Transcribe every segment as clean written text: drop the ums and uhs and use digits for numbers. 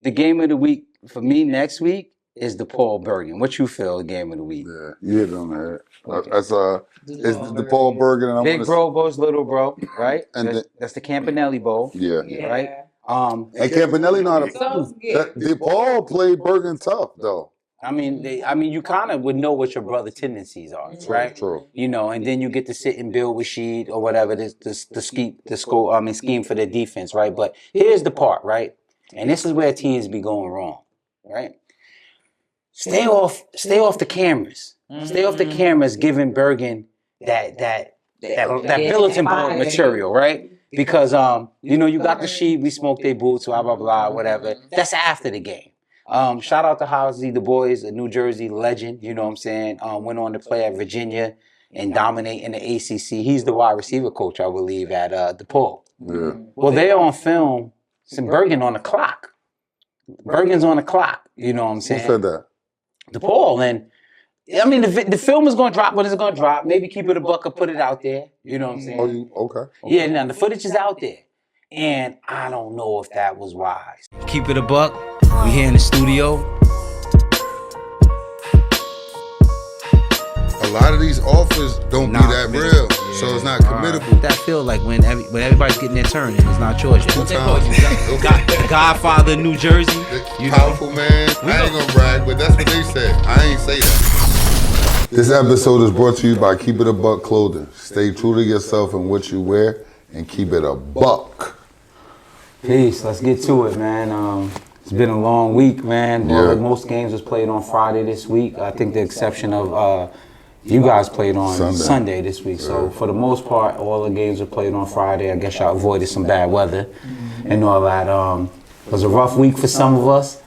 the game of the week for me next week is DePaul Bergen. What you feel the game of the week? Yeah, you hit on that. That's it's the DePaul Bergen, and I Big bro goes little bro, right? And that's the Campanelli Bowl. Yeah. Right. And Campanelli not DePaul played Bergen tough though. I mean, you kind of would know what your brother tendencies are, right? True. You know, and then you get to sit and build with Sheed or whatever the scheme for their defense, right? But here's the part, right? And this is where teams be going wrong, right? Stay off the cameras. Stay off the cameras, giving Bergen that bulletin board material, right? Because you know, you got the Sheed, we smoked their boots, blah blah blah, whatever. That's after the game. Shout out to Housley, the boys, a New Jersey legend, you know what I'm saying? Went on to play at Virginia and dominate in the ACC. He's the wide receiver coach, I believe, at DePaul. Yeah. Well, they're on film, some Bergen on the clock. Bergen's on the clock, you know what I'm saying? Who said that? DePaul. And, I mean, the film is going to drop when it's going to drop. Maybe keep it a buck or put it out there, you know what I'm saying? Okay. Yeah, now the footage is out there. And I don't know if that was wise. Keep it a buck. We here in the studio. A lot of these offers don't be that real, so it's not committable. That feel like when everybody's getting their turn and it's not yours. The Godfather of New Jersey. Powerful man. I ain't gonna brag, but that's what they said. I ain't say that. This episode is brought to you by Keep It a Buck Clothing. Stay true to yourself and what you wear, and keep it a buck. Peace. Let's get to it, man. It's been a long week, man. Yeah. Most games was played on Friday this week. I think the exception of you guys played on Sunday this week. So for the most part, all the games were played on Friday. I guess y'all avoided some bad weather and all that. It was a rough week for some of us,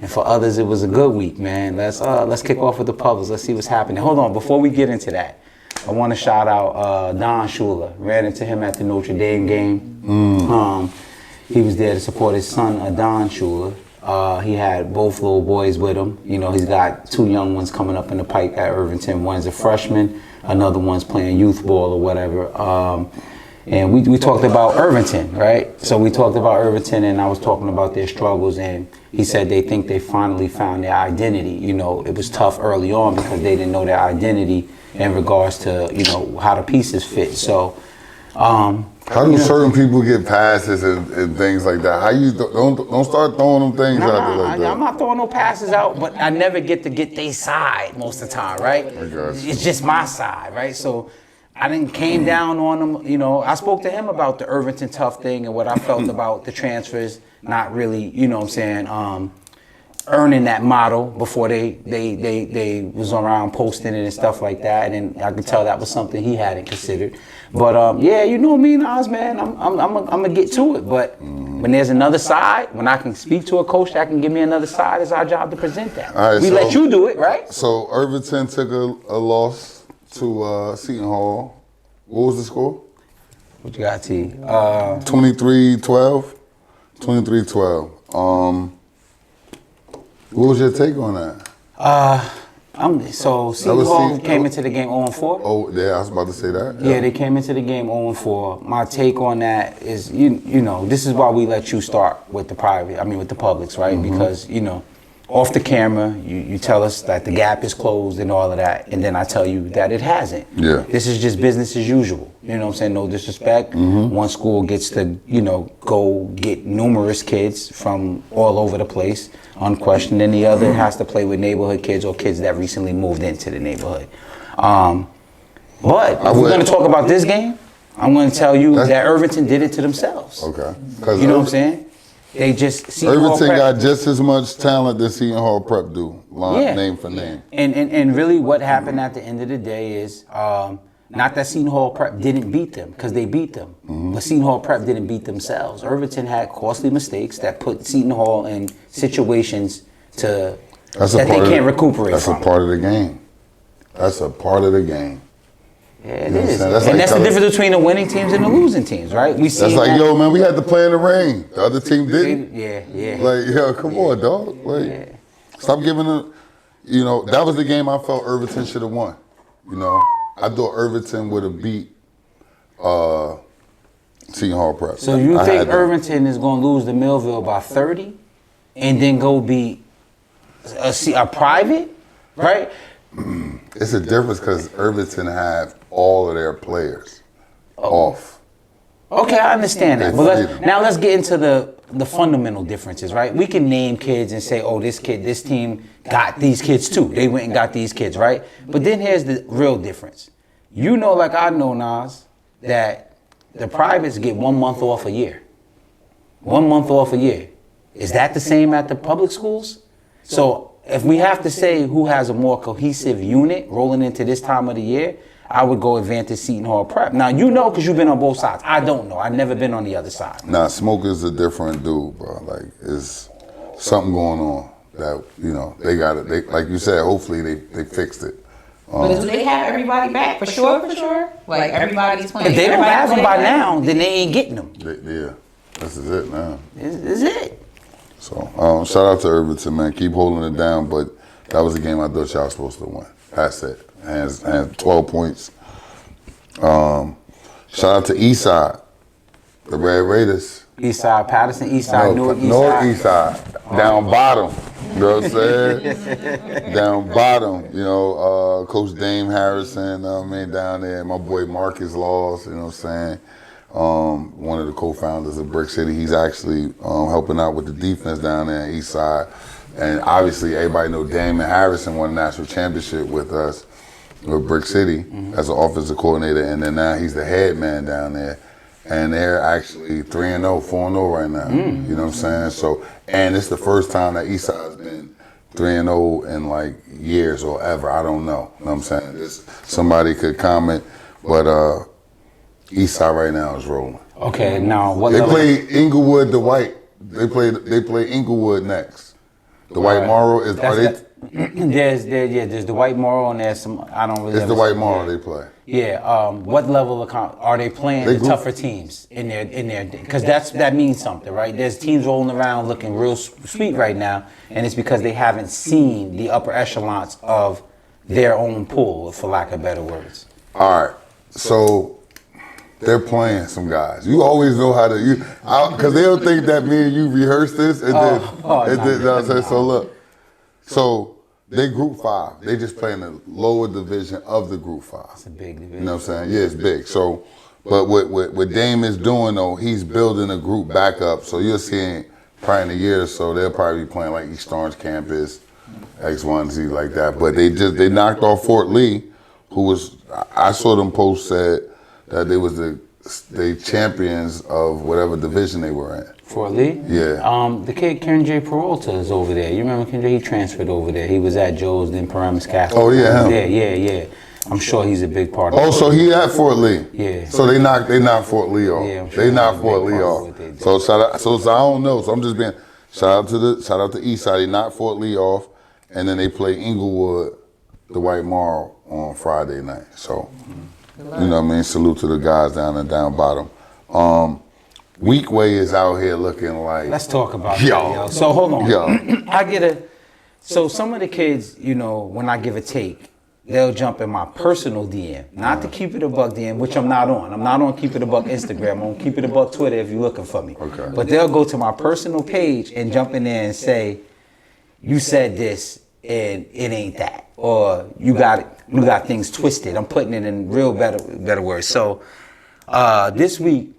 and for others it was a good week, man. Let's kick off with the Publics. Let's see what's happening. Hold on, before we get into that, I want to shout out Don Shula. Ran into him at the Notre Dame game. He was there to support his son, Don Shula. He had both little boys with him. You know, he's got two young ones coming up in the pipe at Irvington. One's a freshman, another one's playing youth ball or whatever. And we talked about Irvington, right? So we talked about Irvington, and I was talking about their struggles, and he said they think they finally found their identity. You know, it was tough early on because they didn't know their identity in regards to, you know, how the pieces fit. So, how do certain people get passes and things like that? How you don't start throwing them things out there like that? I'm not throwing no passes out, but I never get to get their side most of the time, right? It's just my side, right? So I didn't came down on them. You know, I spoke to him about the Irvington tough thing and what I felt about the transfers not really, you know what I'm saying, earning that model before they was around posting it and stuff like that, and I could tell that was something he hadn't considered. But yeah, you know me and Oz, man, I'm gonna get to it. But when there's another side, when I can speak to a coach that can give me another side, it's our job to present that. Right, we let you do it, right? So Irvington took a loss to Seton Hall. What was the score? What you got, T? 23-12. 23-12. What was your take on that? So Seton Hall came into the game 0-4. Oh, yeah, I was about to say that. Yeah, they came into the game 0-4. My take on that is, you know, this is why we let you start with the Publics, right? Because, you know, off the camera, you tell us that the gap is closed and all of that, and then I tell you that it hasn't. Yeah. This is just business as usual. You know what I'm saying? No disrespect. One school gets to, you know, go get numerous kids from all over the place, unquestioned, and the other has to play with neighborhood kids or kids that recently moved into the neighborhood. But if we're going to talk about this game, I'm going to tell you that Irvington did it to themselves. Okay. You know what I'm saying? They just Irvington got just as much talent as Seton Hall Prep do, name for name. And really what happened at the end of the day is not that Seton Hall Prep didn't beat them, because they beat them, but Seton Hall Prep didn't beat themselves. Irvington had costly mistakes that put Seton Hall in situations that they can't recuperate from. That's a part of the game. That's a part of the game. Yeah, it is. That's the difference between the winning teams and the losing teams, right? That's like, yo, man, we had to play in the rain. The other team didn't. Yeah. Like, yo, come on, dog. Like, stop giving them. You know, that was the game I felt Irvington should have won. You know, I thought Irvington would have beat Seton Hall Prep. So you think Irvington is going to lose to Millville by 30? and then go be a private, right? It's a difference because Irvington have all of their players off. Okay, I understand that. But now let's get into the fundamental differences, right? We can name kids and say, oh, this team got these kids too. They went and got these kids, right? But then here's the real difference. You know, like I know, Nas, that the privates get 1 month off a year. 1 month off a year. Is that the same at the public schools? So if we have to say who has a more cohesive unit rolling into this time of the year, I would go Advantage Seton Hall Prep. Now, you know, because you've been on both sides. I don't know. I've never been on the other side. Nah, Smoke is a different dude, bro. Like, it's something going on that, you know, they got it. Like you said, hopefully they fixed it. But do they have everybody back for sure? Like, everybody's playing. If they don't have them by now, then they ain't getting them. Yeah, this is it now. This is it. So, shout out to Irvington, man. Keep holding it down, but that was a game I thought y'all was supposed to win. That's it. Has 12 points. Shout out to Eastside, the Red Raiders. Eastside, Patterson, Eastside, North Eastside. Down bottom. You know what I'm saying? Down bottom. You know, Coach Dame Harrison, down there. My boy Marcus Laws, you know what I'm saying? One of the co-founders of Brick City. He's actually helping out with the defense down there in Eastside. And obviously, everybody know Damon Harrison won a national championship with us, with Brick City, as an offensive coordinator. And then now he's the head man down there. And they're actually 3-0, 4-0 right now. You know what I'm saying? So, and it's the first time that Eastside's been 3-0 in like years or ever. I don't know. You know what I'm saying? Somebody could comment, but Eastside right now is rolling. Okay, now what they level? play Inglewood, the White. They play Inglewood next. The White Morrow is. There's the White Morrow and there's some. I don't really. It's the White Morrow they play. Yeah. What level of are they playing the tougher teams in their? Because that means something, right? There's teams rolling around looking real sweet right now, and it's because they haven't seen the upper echelons of their own pool, for lack of better words. All right, so. They're playing some guys. You always know how to, because they'll think that me and you rehearsed this, and then, so look, so they Group 5. They just play in the lower division of the Group 5. It's a big division. You know what I'm saying? Yeah, it's big. So, but what Dame is doing though, he's building a group back up. So you're seeing probably in a year or so they'll probably be playing like East Orange Campus, X1Z like that. But they knocked off Fort Lee, who was I saw them post said that they was the champions of whatever division they were in. Fort Lee? Yeah. The kid Ken J. Peralta is over there. You remember Ken J? He transferred over there. He was at Joe's, then Paramus Catholic. Oh yeah, him. Yeah. I'm sure he's a big part of it. Oh, so he at Fort Lee. Yeah. So they knocked Fort Lee off. Yeah, I'm sure they knocked Fort Lee off. So shout out. So I don't know. So I'm just being shout out to Eastside. They knocked Fort Lee off, and then they play Inglewood, the White Morrow on Friday night. So. You know what I mean? Salute to the guys down bottom. Weekway is out here looking like. Let's talk about that, yo. So hold on. Yo. So some of the kids, you know, when I give a take, they'll jump in my personal DM, not the Keep It a Buck DM, which I'm not on. I'm not on Keep It a Buck Instagram. I'm on Keep It a Buck Twitter if you're looking for me. Okay. But they'll go to my personal page and jump in there and say, you said this and it ain't that. Or you got things twisted. I'm putting it in real better words. So this week,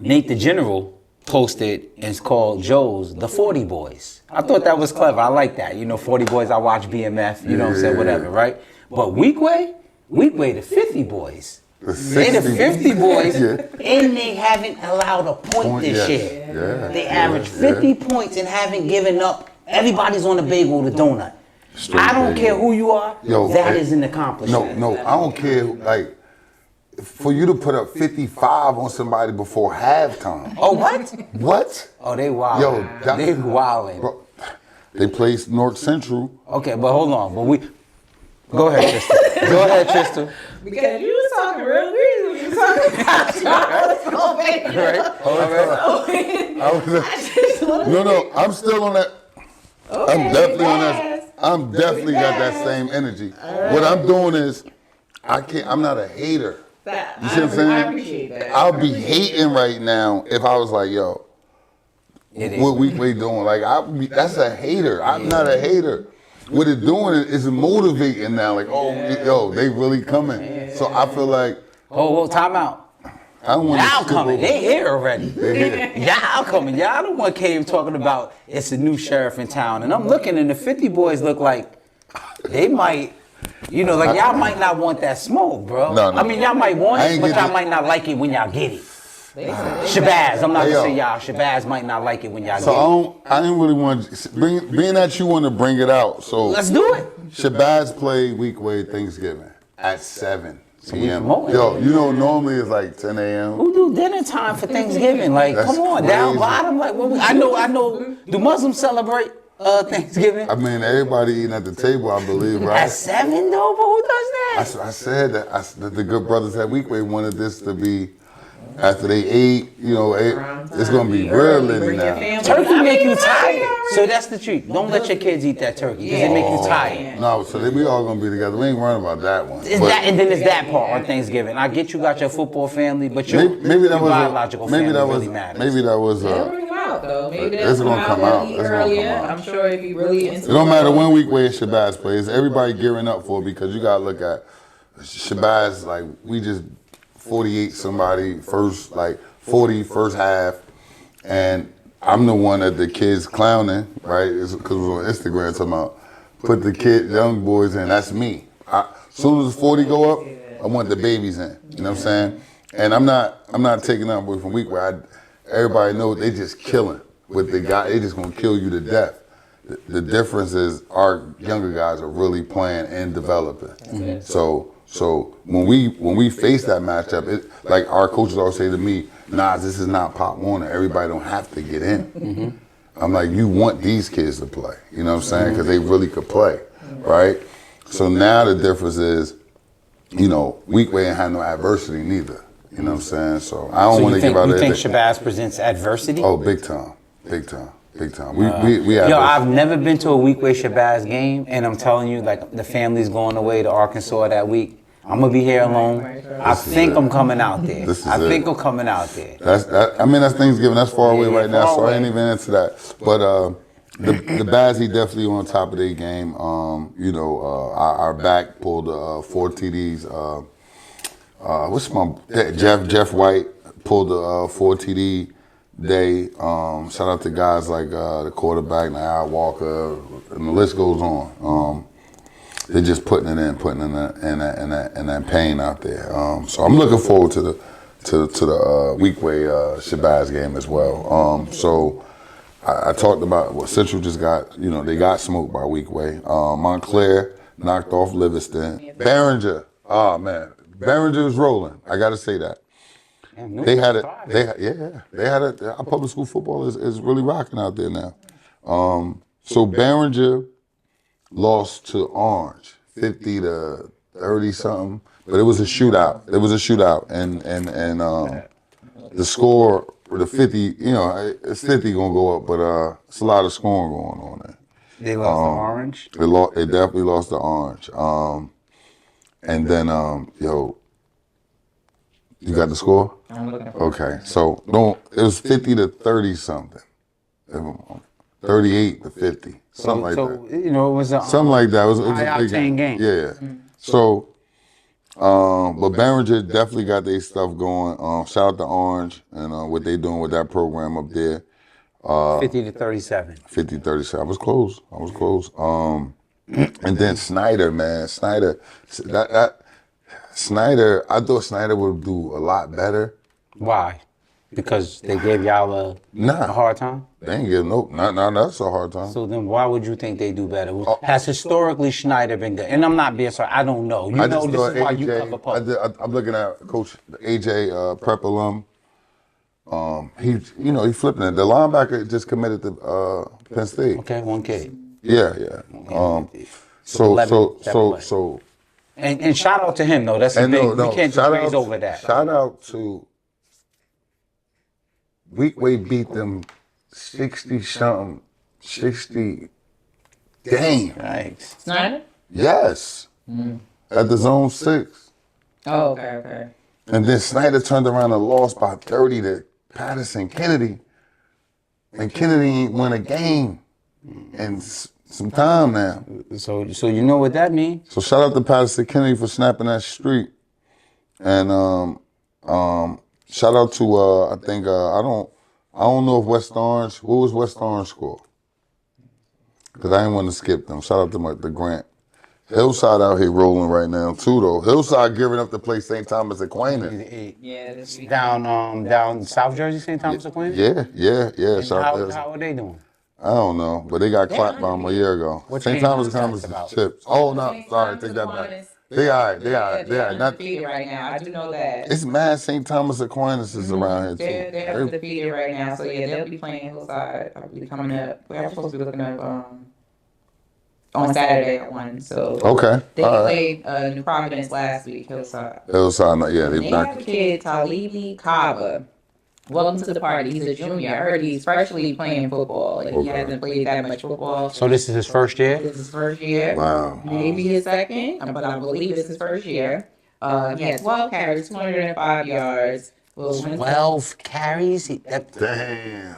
Nate the General posted, and it's called Joe's The 40 Boys. I thought that was clever. I like that. You know, 40 Boys, I watch BMF, you know what I'm saying, whatever, right? But Weekway, the 50 Boys. They the 50 boys, and they haven't allowed a point this year. Yeah. They average 50 points and haven't given up. Everybody's on the bagel, the donut. Straight I don't bagel. care who you are. That is an accomplishment. No, I don't care. Like, for you to put up 55 on somebody before halftime. Oh, what? What? Oh, they wildin'. They wildin'. Bro, they played North Central. Okay, but hold on. But go ahead, Trista. Go ahead, Trista. Because you was talking real greasy when you was talking about No, I'm still on that. Okay, I'm definitely on that. I'm definitely got that same energy. What I'm doing is, I'm not a hater. You see what I'm saying? I appreciate that. I'll be hating right now if I was like, yo, what Weekway doing. Like, that's a hater. I'm not a hater. What it's doing is motivating now. Like, oh, yo, they really coming. So I feel like. Oh, time out. I don't want Y'all coming. They here already. Y'all coming. Y'all the one came talking about it's a new sheriff in town. And I'm looking, and the 50 boys look like they might, like y'all might not want that smoke, bro. No. I mean, y'all might want it, but y'all might not like it when y'all get it. Shabazz, I'm not going to say y'all. Shabazz might not like it when y'all get it. I didn't really want to, being that you want to bring it out. So let's do it. Shabazz play Weekway Thanksgiving at 7 p.m. promoting. Yo, normally it's like 10 a.m. Who do dinner time for Thanksgiving? Like, That's come on, crazy. down bottom. Like, I know. Do Muslims celebrate Thanksgiving? I mean, everybody eating at the table, I believe, right? At 7 though, but who does that? I said that the good brothers at Weekway wanted this to be after they ate. It's gonna be real litty now. Turkey make you tired, so that's the treat. Don't let your kids eat that turkey because it make you tired. No, so we all gonna be together. We ain't worrying about that one. And then it's that part on Thanksgiving. I get you got your football family, but your biological family really matters. Maybe that was. It'll bring them out though. Maybe It's gonna come out. really It's gonna earlier. come out. I'm sure it'd be really It don't matter when Weekway and Shabazz plays. Everybody gearing up for it because you gotta look at Shabazz. Like we just 48 somebody first, like 40 first half, and I'm the one that the kids clowning, right? It's because it was on Instagram talking about put the young boys in. That's me. As soon as the 40 go up, I want the babies in. You know what I'm saying? And I'm not taking that away from Weekway. Everybody knows they just killing with the guy. They just gonna kill you to death. The difference is our younger guys are really playing and developing. Mm-hmm. So when we face that matchup, like our coaches always say to me, "Nah, this is not Pop Warner. Everybody don't have to get in." Mm-hmm. I'm like, you want these kids to play. You know what I'm saying? Because they really could play, right? So now the difference is, Weekway ain't had no adversity neither. You know what I'm saying? So I don't want to give out anything. You think Shabazz presents adversity? Oh, big time. We I've never been to a Weekway Shabazz game, and I'm telling you, like the family's going away to Arkansas that week. I'm gonna be here alone. I think I'm coming out there. I'm coming out there. That's Thanksgiving. That's far away right now, so I ain't even into that. But the Bazzi definitely on top of their game. Our back pulled 4 TDs. Jeff White pulled the 4 TD day. Shout out to guys like the quarterback, Nahal Walker, and the list goes on. They're just putting it in, and that pain out there. So I'm looking forward to the Weekway Shabazz game as well. So I talked about what Central just got. They got smoked by Weekway. Montclair knocked off Livingston. Barringer, oh man, Barringer was rolling. I got to say that. They had it. They had it. Our public school football is really rocking out there now. So Barringer lost to Orange, 50 to 30 something, but it was a shootout. And the score, the 50, it's 50 gonna go up, but it's a lot of scoring going on there. They lost to Orange. They definitely lost to Orange. And then you got the score? I'm looking for it. Okay, so it was 50 to 30 something. 38 to 50. Something like that. It was something like that. It was a big game. Yeah. So, but Barringer definitely got their stuff going. Shout out to Orange and what they doing with that program up there. 50 to 37. 50 to 37. I was close. And then Snyder, man. Snyder, I thought Snyder would do a lot better. Why? Because they gave y'all a hard time? They ain't give not that's a hard time. So then why would you think they do better? Has historically Schneider been good? And I'm not being sorry, I don't know. This is why you cover public. I'm looking at Coach AJ Prep alum. He flipping it. The linebacker just committed to Penn State. Okay, one kid. Yeah. So. And shout out to him though. That's a big. We can't praise over that. Shout out to Weekway beat them 60 games. Nice. Snyder? Yes. At the Zone 6. Oh, okay. And then Snyder turned around and lost by 30 to Patterson Kennedy. And Kennedy ain't win a game in some time now. So you know what that means? So shout out to Patterson Kennedy for snapping that streak. And shout out to I think I don't know if West Orange. What was West Orange score? Because I didn't want to skip them. Shout out to the Grant. Hillside out here rolling right now too though. Hillside gearing up to play St. Thomas Aquinas. Yeah, this week. Down South Jersey, St. Thomas Aquinas? Yeah. And how are they doing? I don't know, but they got clapped by them a year ago. St. Thomas Aquinas is chips. Oh no, sorry, take that back. They all right. They're undefeated right now. I do know that. It's mad St. Thomas Aquinas is around here too. They're undefeated right now, so yeah, they'll be playing Hillside. I'll be coming up. We're supposed to be looking up on Saturday at 1. So Okay. They played New Providence last week, Hillside. Yeah, They have a kid, Talibi Kaba. Welcome to the party. He's a junior. I heard he's freshly playing football. Like, he hasn't played that much football. So this is his first year? This is his first year. Wow. Maybe his second, but I believe it's his first year. He had 12 carries, 205 yards. 12 carries? Damn.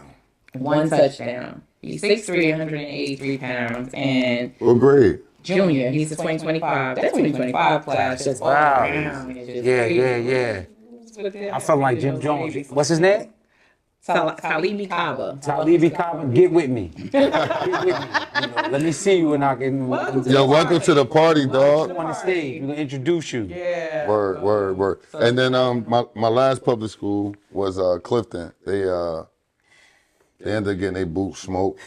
1 touchdown. He's 6'3", 183 pounds, and What grade? junior. He's a 2025. That's 2025 class. Just all Wow. around. It's just Yeah. I felt like Jim Jones. What's his name? Talibi Kaba. Talibi Kaba, get with me. Get with me. Let me see you when I can. Yo, welcome to the party, dog. On the stage, we're gonna introduce you. Yeah. Word. And then my last public school was Clifton. They ended up getting their boots smoked.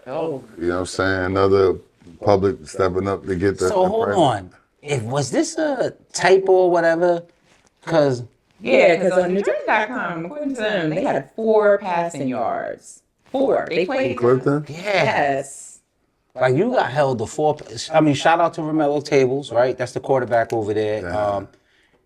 Oh. You know what I'm saying? Another public stepping up to get the. So hold on. Was this a typo or whatever? Cause Yeah, because on NewJersey.com, according to them, they had 4 passing yards. 4. They played. Clifton? Yes. like you got held to 4. I mean, shout out to Romello Tables, right? That's the quarterback over there.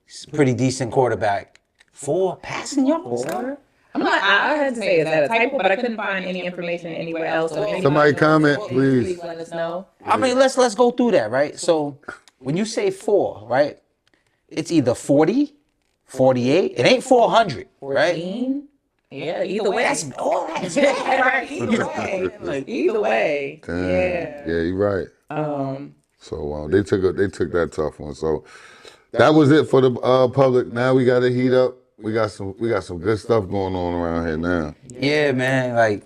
He's a pretty decent quarterback. 4 passing yards. 4? I had to say, is that a typo? But I couldn't find any information anywhere else. So if Somebody anybody comment, knows, please. let us know. I mean, let's go through that, right? So when you say 4, right? It's either 40, 48. It ain't 400, right? 14? Yeah, either way. That's all that's bad, right? Either way. Either way. Damn. Yeah. Yeah, you're right. So they took that tough one. So that was it for the public. Now we got to heat up. We got some good stuff going on around here now. Yeah, man. Like,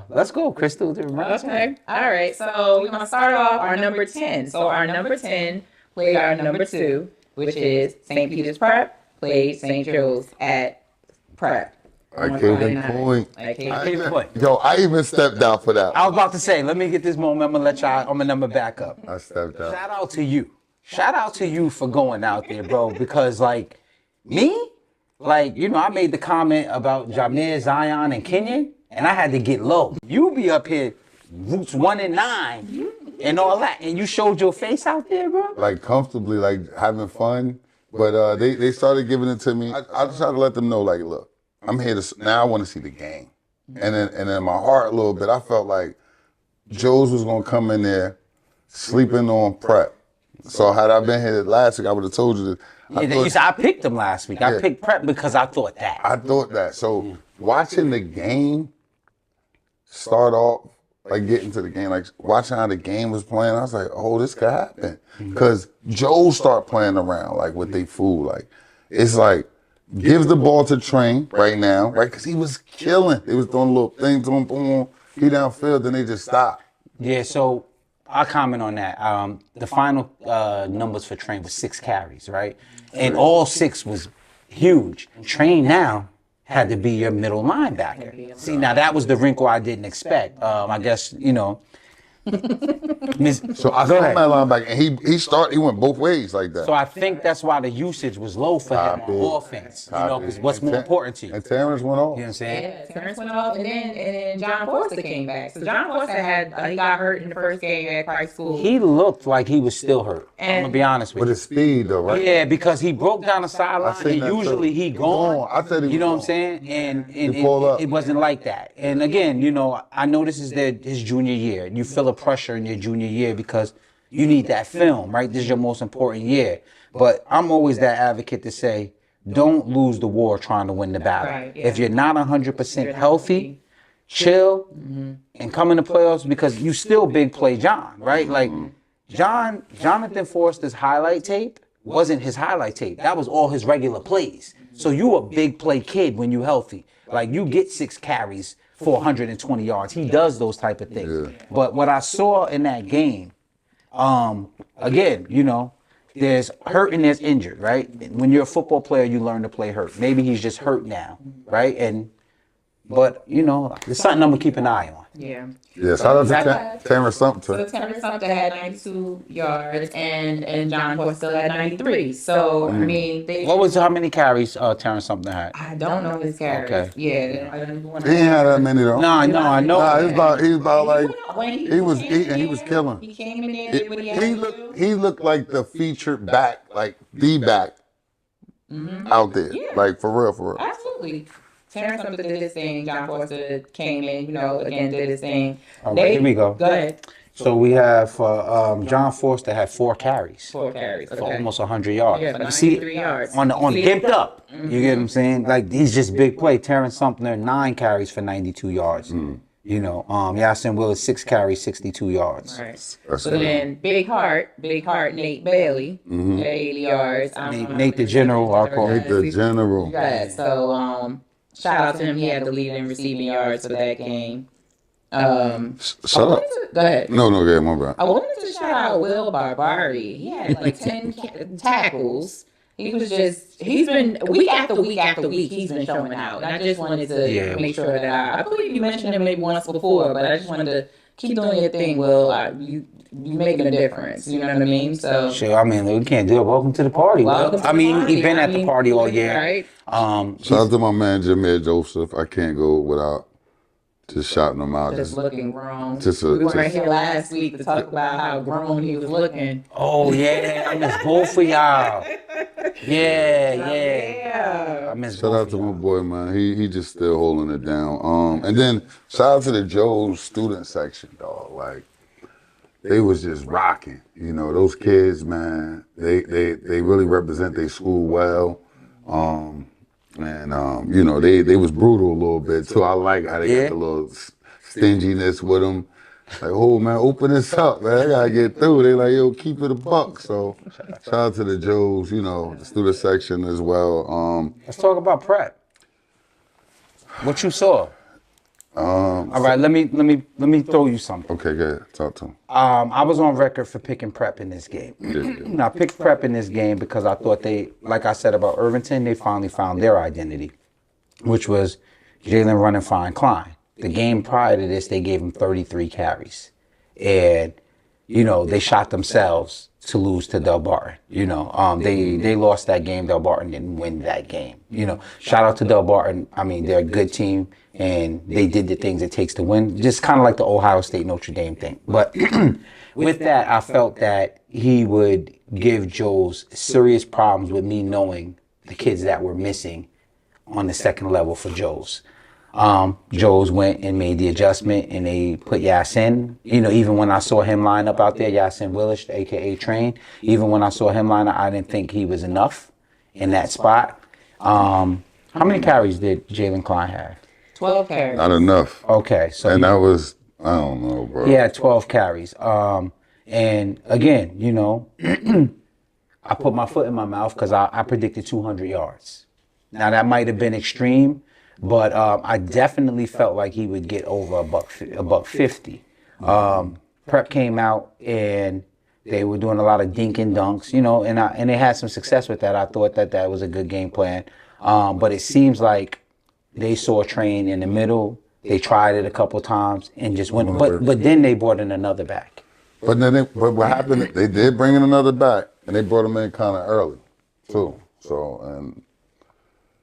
let's go, Crystal. Okay. All right. So we're going to start off our number 10. So our number 10 played our number 2, which is St. Peter's Prep, played St. Joe's at Prep. I gave him point. Yo, I even stepped out for that. I was about to say, let me get this moment. I'm going to let y'all, I'm a number back up. I stepped out. Shout out to you. Shout out to you for going out there, bro. Because, like, me, like, you know, I made the comment about Jameer, Zion, and Kenyon, and I had to get low. You be up here, roots 1 and 9, and all that, and you showed your face out there, bro? Like, comfortably, like, having fun. But they started giving it to me. I just tried to let them know, like, look, I'm here to, now I want to see the game. And then in my heart a little bit, I felt like Joe's was going to come in there sleeping on Prep. So had I been here last week, I would have told you this. I picked them last week. I picked Prep because I thought that. I thought that. So watching the game start off, like getting to the game, like watching how the game was playing, I was like, oh, this could happen. Because Joe start playing around, like with they fool. Like, it's like, gives the ball to Train right now, right? Because he was killing. They was doing little things, boom, he downfield, then they just stopped. Yeah, so I'll comment on that. The final numbers for Train was 6 carries, right? And all 6 was huge. Train now had to be your middle linebacker. See, now that was the wrinkle I didn't expect. I guess, you know. So I saw him at linebacker, and he went both ways like that. So I think that's why the usage was low for him on offense. You know, because what's more important to you? And Terrence went off. You know what I'm saying? Yeah, Terrence went off, and then John Forster came back. So John Forster he got hurt in the first game at Christ School. He looked like he was still hurt. I'm gonna be honest with you. With his speed, though, right? Yeah, because he broke down the sideline, and usually he gone. I said he you know what was I'm saying? And it wasn't like that. And again, you know, I know this is his junior year. You feel the pressure in your junior year because you need that film, right? This is your most important year. But I'm always that advocate to say, don't lose the war trying to win the battle. Right, yeah. If you're not 100% healthy, chill, and come in the playoffs because you still big play John, right? Like Jonathan Forster's highlight tape wasn't his highlight tape. That was all his regular plays. So you a big play kid when you healthy. Like you get 6 carries for 120 yards. He does those type of things. Yeah. But what I saw in that game, again, there's hurt and there's injured, right? When you're a football player, you learn to play hurt. Maybe he's just hurt now, right? But it's something I'm gonna keep an eye on. Yeah. Yeah, shout out to Terrence So Sumter. Terrence Sumter had 92 yards and John Forster still had 93. So, I mean, How many carries Terrence Sumter had? I don't know his carries. Okay. Yeah. I don't want He ain't had that many though. No, I know. He was about like he was came eating, he in was killing. He came in there when he had He looked like the featured back, like the back out there. Yeah. Like for real. Absolutely. Terrence Sumter did his thing. John Forster came in, again did his thing. All right, here we go. Go ahead. So we have John Forster had 4 carries 4 carries. for almost 100 yards. Yeah, for You see, 93 yards. on gimped up. You get what I'm saying? Like he's just big play. Terrence Sumter 9 carries for 92 yards. Yasin Willis 6 carries, 62 yards. Right. So then Big Heart Nate Bailey at 80 yards. Nate the General, I'll call Nate the General. Yeah, so shout out to him. He had the lead in receiving yards for that game. Shut up. Go ahead. No, go ahead, my bad. I wanted to shout out Will Barbari. He had like 10 tackles. He's been week after week after week, he's been showing out. And I just wanted to make sure that I believe you mentioned him maybe once before, but I just wanted to keep doing your thing, Will. You making a difference. You know what I mean? So sure, I mean, we can't do it. Welcome to the party. Welcome to I the mean, party. he's been at the party all year. Right? Shout out to my man Jameer Joseph. I can't go without just shouting him out. Just looking grown. We weren't here last week to talk about how grown he was looking. Oh yeah, I miss both of y'all. Yeah. I miss Shout both out of to my y'all. boy, man. He just still holding it down. And then shout out to the Joe's student section, dog. Like they was just rocking. Those kids, man. They really represent their school well. They was brutal a little bit too. I like how they got the little stinginess with them. Like, oh man, open this up, man. I gotta get through. They like, yo, keep it a buck. So shout out to the Joes, the student section as well. Let's talk about prep. What you saw? All right, let me throw you something. Okay, good. Talk to him. I was on record for picking prep in this game. Yeah. I picked prep in this game because I thought like I said about Irvington, they finally found their identity, which was Jalen running fine Klein. The game prior to this, they gave him 33 carries. And, they shot themselves to lose to Delbarton. They lost that game. Delbarton didn't win that game. Shout out to Delbarton. I mean, they're a good team, and they did the things it takes to win, just kind of like the Ohio State Notre Dame thing. But with that, I felt that he would give Joe's serious problems with me knowing the kids that were missing on the second level for Joe's. Joe's went and made the adjustment, and they put Yasin. Even when I saw him line up out there, Yasin Willis, aka Train, even when I saw him line up, I didn't think he was enough in that spot. How many carries did Jalen Klein have? 12 carries. Not enough. Okay, so And that was, I don't know, bro. he had 12 carries. And again, I put my foot in my mouth because I predicted 200 yards. Now that might have been extreme, but I definitely felt like he would get over a buck 50. Prep came out and they were doing a lot of dink and dunks, and they had some success with that. I thought that was a good game plan. But it seems like they saw Train in the middle. They tried it a couple times and just went. But then they brought in another back. But what happened? They did bring in another back, and they brought him in kind of early, too. So, and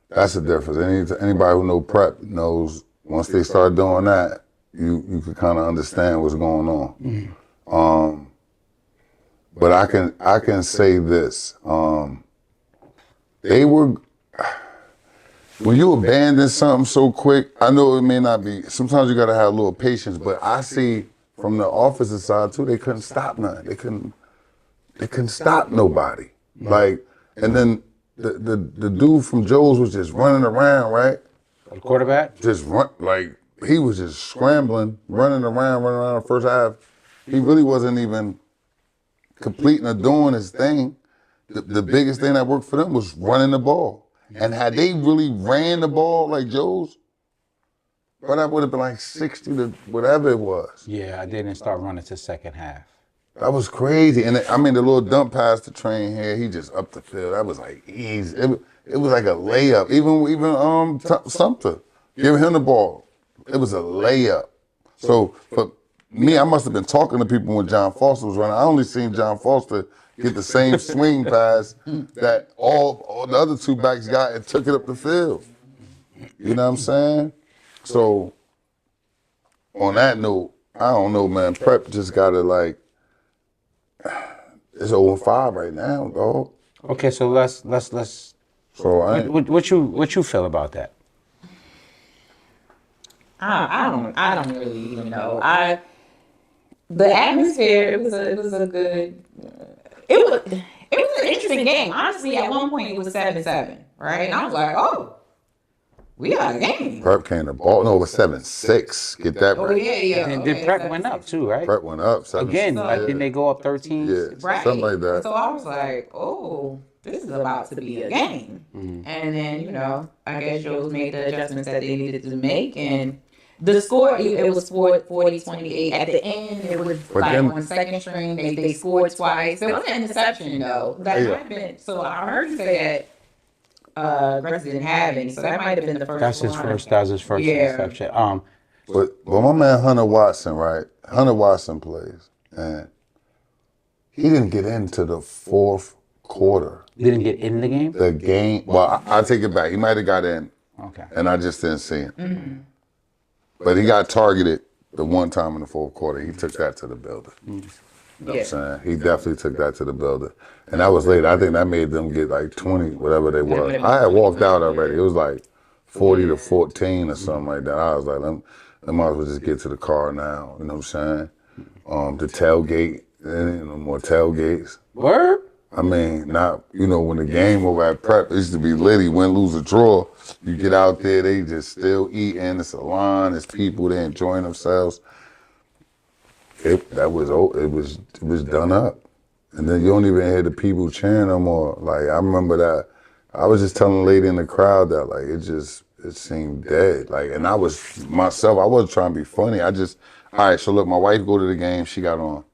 that's the difference. Anybody who knows prep knows once they start doing that, you can kind of understand what's going on. But I can say this: they were. When you abandon something so quick, I know it may not be. Sometimes you got to have a little patience. But I see from the offensive side too, they couldn't stop nothing. They couldn't stop nobody. Like, and then the dude from Joe's was just running around, right? The quarterback? Just run like he was just scrambling, running around the first half. He really wasn't even completing or doing his thing. The biggest thing that worked for them was running the ball. And had they really ran the ball like Joe's, but that would have been like 60 to whatever it was. Yeah, I didn't start running to second half. That was crazy. And I mean, the little dump pass to Train here, he just up the field. That was like easy. It was like a layup. Even Sumter, giving him the ball, it was a layup. So for me, I must have been talking to people when John Foster was running. I only seen John Foster get the same swing pass that all the other two backs got and took it up the field. You know what I'm saying? So on that note, I don't know, man. Prep just gotta like, it's 0-5 right now, dog. Okay, so let's. So What you feel about that? I don't really even know. The atmosphere, it was a good, it was an interesting game. Honestly, at one point it was 7-7, right? And I was like, oh, we got a game. Prep came to ball. No, it was 7-6. Get that right. Oh yeah. And then Prep went up too, right? Prep went up 7. Again, didn't they go up 13? Yeah, Right. something like that. So I was like, oh, this is about to be a game. And then, I guess Joe's made the adjustments that they needed to make. And the score, it was 40-28. At the end, it was on second string, they scored twice. It was an interception, though. That might have been, so I heard you say that Gress didn't have any, so that might have been the first one. That was his first interception. But my man Hunter Watson, right? Hunter Watson plays, and he didn't get into the fourth quarter. He didn't get in the game? The game, well, I take it back. He might have got in. Okay. And I just didn't see him. But he got targeted the one time in the fourth quarter. He took that to the building. You know what I'm saying? He definitely took that to the building. And that was late. I think that made them get like 20, whatever they were. I had walked out already. It was like 40-14 or something like that. I was like, I might as well just get to the car now. You know what I'm saying? The tailgate, more tailgates. Word? I mean, not, when the game over at Prep, it used to be litty, win, lose, or draw. You get out there, they just still eating. It's a line, it's people, they enjoying themselves. It was done up. And then you don't even hear the people cheering no more. Like, I remember that. I was just telling a lady in the crowd that, like, it seemed dead. Like, and I was, myself, I wasn't trying to be funny. All right, so look, my wife go to the game, she got on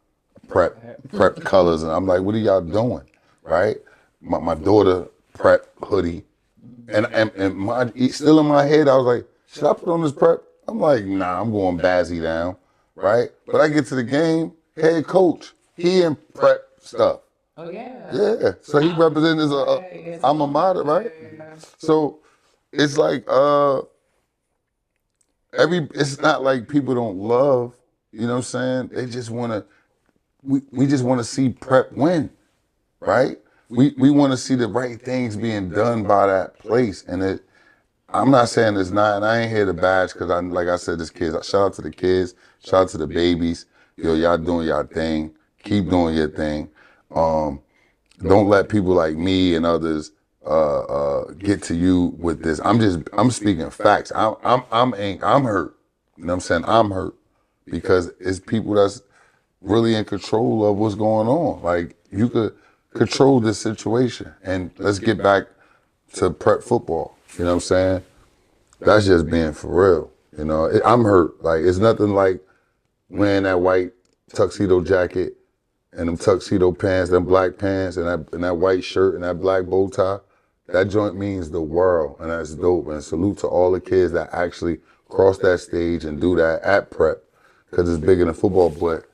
prep colors, and I'm like, what are y'all doing, right? My daughter Prep hoodie, and still in my head, I was like, should I put on this Prep? I'm like, nah, I'm going Bazzy down, right? But I get to the game, head coach, he in Prep stuff. Oh yeah. Yeah, so he represented his alma mater, right? Yeah. So it's like it's not like people don't love, you know what I'm saying? They just want to. We just want to see Prep win, right? We want to see the right things being done by that place. And I'm not saying it's not, and I ain't here to bash because like I said, this kids, shout out to the kids, shout out to the babies. Y'all doing y'all thing. Keep doing your thing. Don't let people like me and others get to you with this. I'm speaking facts. I'm hurt. You know what I'm saying? I'm hurt because it's people that's really in control of what's going on. Like, you could control this situation. And let's get back to Prep football. You know what I'm saying? That's just being for real. I'm hurt. Like, it's nothing like wearing that white tuxedo jacket and them tuxedo pants, them black pants, and that white shirt and that black bow tie. That joint means the world, and that's dope. And salute to all the kids that actually cross that stage and do that at Prep, because it's bigger than football. But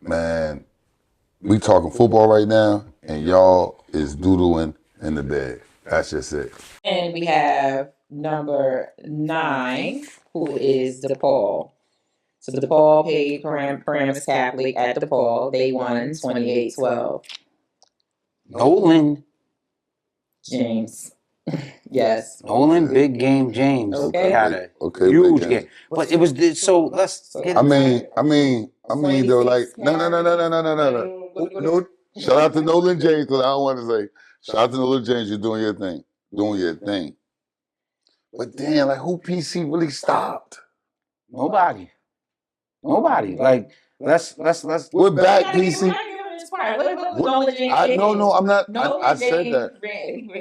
man, we talking football right now, and y'all is doodling in the bed. That's just it. And we have number 9, who is DePaul. So DePaul paid Paramus Catholic at DePaul. They won 28-12. Nolan James. Yes. Nolan, big game James. Okay. Had a huge game. But it was, so let's get I mean though, like, no. No, shout out to Nolan James, because I don't want to say, shout out to Nolan James, you're doing your thing. But damn, like, who PC really stopped? Nobody. Like let's. We're back, We're PC. not giving this part. Look, Nolan James. No, I'm not. I said James that.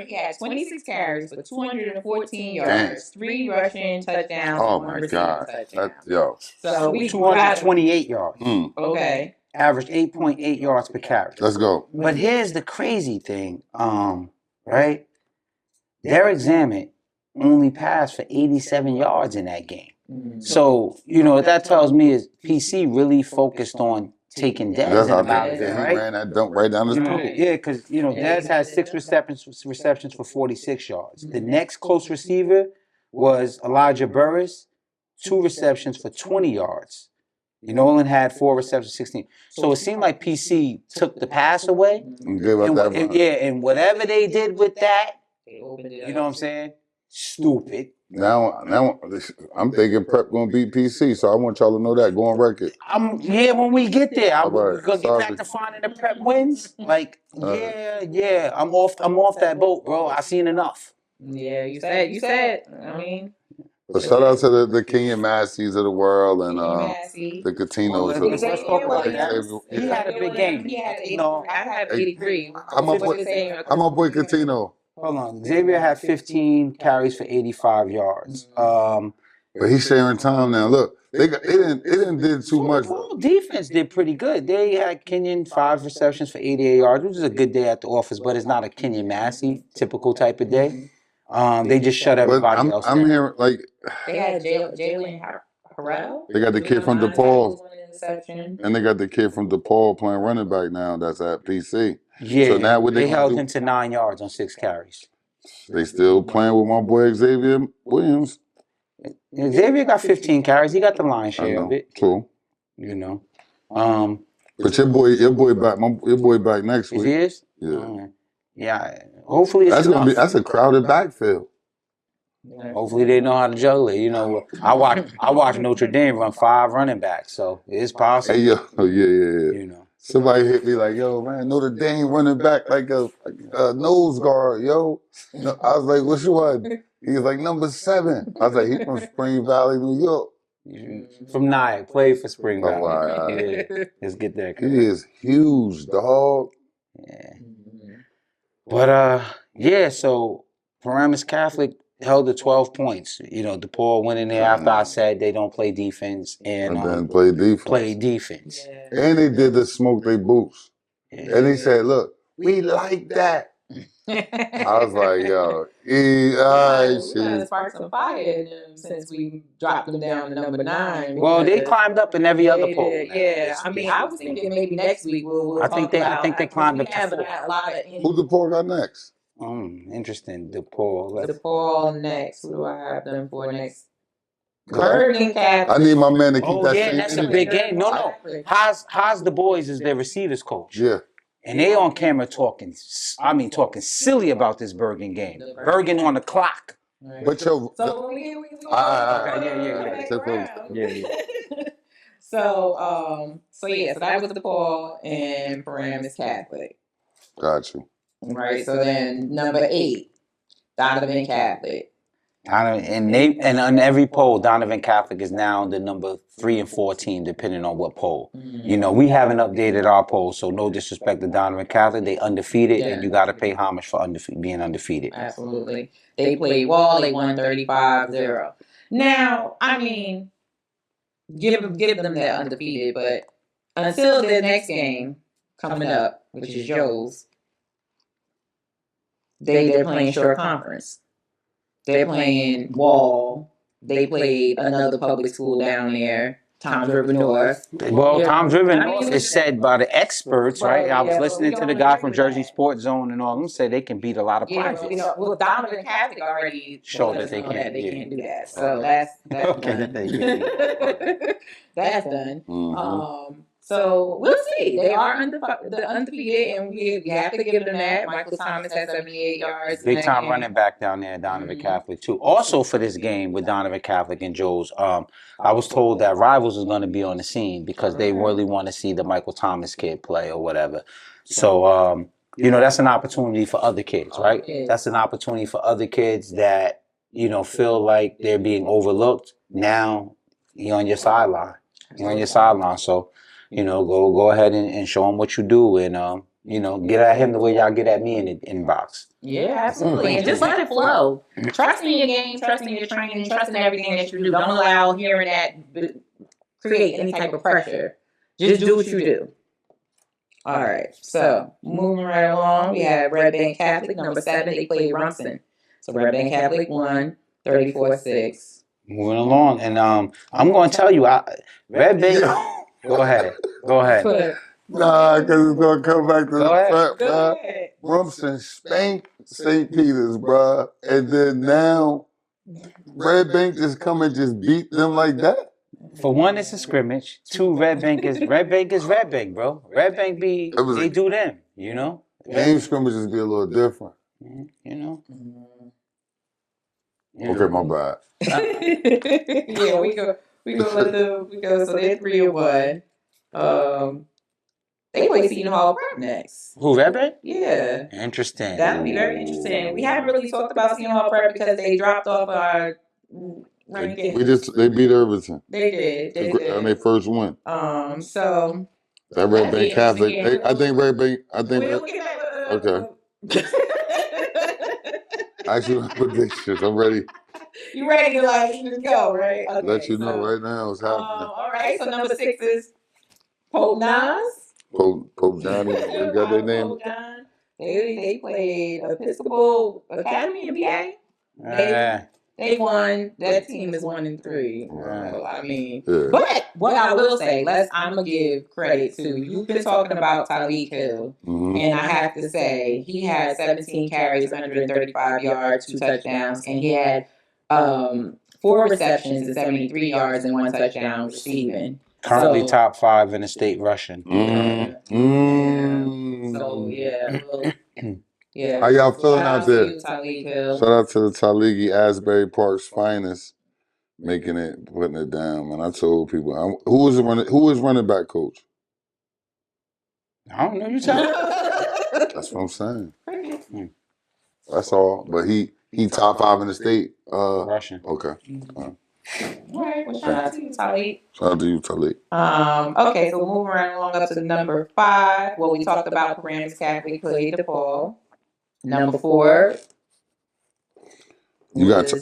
He had 26 carries for 214 yards, 3 rushing touchdowns, Oh 1 my receiving God. touchdown. Yo. So we 228 yards. Okay. Averaged 8.8 yards per carry. Let's go. But here's the crazy thing, right? Derek Zammit only passed for 87 yards in that game. So, what that tells me is PC really focused on taking Dez out of it, right? He ran that dump right down his throat. Yeah, because, Dez had 6 receptions for 46 yards. The next close receiver was Elijah Burris, 2 receptions for 20 yards. Nolan had 4 receptions, 16. So it seemed like PC took the pass away. And gave up that run. Yeah, and whatever they did with that, you know what I'm saying? Stupid. Now I'm thinking Prep gonna beat PC, so I want y'all to know that. Go on record. When we get there, I'm right, gonna get back to finding the Prep wins. Like, yeah, I'm off that boat, bro. I seen enough. Yeah, you said. I mean. But shout out to the Kenyon Massey's of the world and the Catinos. Let's talk about that. He had a big game. He had I had 83. I'm my boy Catino. Hold on. Xavier had 15 carries for 85 yards. But he's sharing time now. Look, they didn't did too much. The defense did pretty good. They had Kenyon 5 receptions for 88 yards, which is a good day at the office, but it's not a Kenyon Massey typical type of day. They just shut everybody else down. I'm hearing like they had Jalen Harrell. They got the kid from DePaul, and they got the kid from DePaul playing running back now. That's at PC. Yeah, so now they held him to 9 yards on 6 carries. They still playing with my boy Xavier Williams. Xavier got 15 carries. He got the lion's share of it. True. But your boy back next week. He is? Yeah. Yeah. Hopefully it's that's a crowded backfield. Hopefully they know how to juggle it. I watched Notre Dame run 5 running backs, so it's possible. Hey, yeah. Somebody hit me like, yo, man, Notre Dame running back like a nose guard, yo. I was like, which one? He was like, number 7. I was like, he from Spring Valley, New York. From Nyack, played for Spring Valley. Wow. Yeah. Let's get that. He is huge, dog. Yeah. But, so Paramus Catholic held to 12 points. DePaul went in there after I said they don't play defense and then play defense. Yeah. And they did the smoke they boots. Yeah. And they said, look, we like that. I was like, yo, we gotta spark some fire in them since we dropped them down to number 9. Well, they climbed up in every other poll. Yeah, I mean, I was thinking maybe next week we'll I think they climbed up to 4. Who DePaul got next? Interesting. DePaul. DePaul next. Who do I have them for next? Bergen Catholic. I need my man to keep that same that's energy. A big game. No. Haas the boys is their receivers coach. Yeah. And they on camera talking silly about this Bergen game. Bergen on the clock. But yo, So that was DePaul and Paramus Catholic. Got you. Right. So then number 8, Donovan Catholic. And on every poll, Donovan Catholic is now the number 3 and 4 team, depending on what poll. Mm-hmm. We haven't updated our poll, so no disrespect to Donovan Catholic. They undefeated, and you got to pay homage for being undefeated. Absolutely. They played Wall. They won 35-0. Now, I mean, give them that undefeated, but until the next game coming up, which is Joe's, they're playing short conference. They're playing Wall. They played another public school down there, Tom's River North. Well, Tom's River North is said by the experts, right? I was listening to the guy from Jersey Sports Zone and all of them say they can beat a lot of privates. Well, Donovan Catholic already showed that they can't do that. So that's okay. That's done. Mm-hmm. So we'll see. They are undefeated, and we have to give them that. Michael Thomas has 78 yards. Big time running back down there, Donovan Catholic too. Also for this game with Donovan Catholic and Joe's, I was told that Rivals is going to be on the scene because they really want to see the Michael Thomas kid play or whatever. So that's an opportunity for other kids, right? That's an opportunity for other kids that feel like they're being overlooked. Now, he on your sideline. He on your sideline. So, go ahead and show him what you do, and get at him the way y'all get at me in the inbox. Yeah, absolutely. And just let it flow. Trust in your game, trust in your training, trust in everything that you do. Don't allow hearing that create any type of pressure. Just do what you do. All right. So moving right along, we have Red Bank Catholic, number 7. They played Rumson. So Red Bank Catholic won 34-6. Moving along, and I'm going to tell you, Red Bank. Go ahead. Nah, because it's going to come back to the prep, Go bro. ahead. Rumson spanked St. Peter's, bro. And then now Red Bank just come and just beat them like that? For one, it's a scrimmage. Two, Red Bank is Red Bank, bro. Red Bank they do them, Game scrimmages be a little different. Okay, my bad. Yeah, we go. So they're 3-1. They play Seton Hall Prep next. Who, Red Bank? Yeah. Interesting. That would be very interesting. We haven't really talked about Seton Hall Prep because they dropped off our rankings. They beat Irvington. They did. And they first win. So that Red Bank Catholic. I think Red Bank. Okay. Actually, predictions. I'm ready. You ready to just go, right? Okay, let you know right now what's happening. All right. So number 6 is Pope Nas. Pope Johnny. They got their name. Pope John. They played Episcopal Academy in PA. They won. That team is 1-3. I mean, but what I will say, I'm gonna give credit to. You've been talking about Tyleek Hill, and I have to say he had 17 carries, 135 yards, 2 touchdowns, and he had 4 receptions and 73 yards and 1 touchdown receiving. Currently top 5 in the state rushing. So yeah. How y'all feeling out there? Shout out to the Taligi Asbury Park's finest, putting it down. Man, I told people, who is running back coach? I don't know. You tell me. That's what I'm saying. That's all. But he top 5 in the state. Rushing. Okay. All right. Well, shout out to you, Tyleek. Shout out to you, Tyleek. Okay, so moving right along up to number 5. Well, we talked about Paramus Catholic played DePaul. Number 4. You got to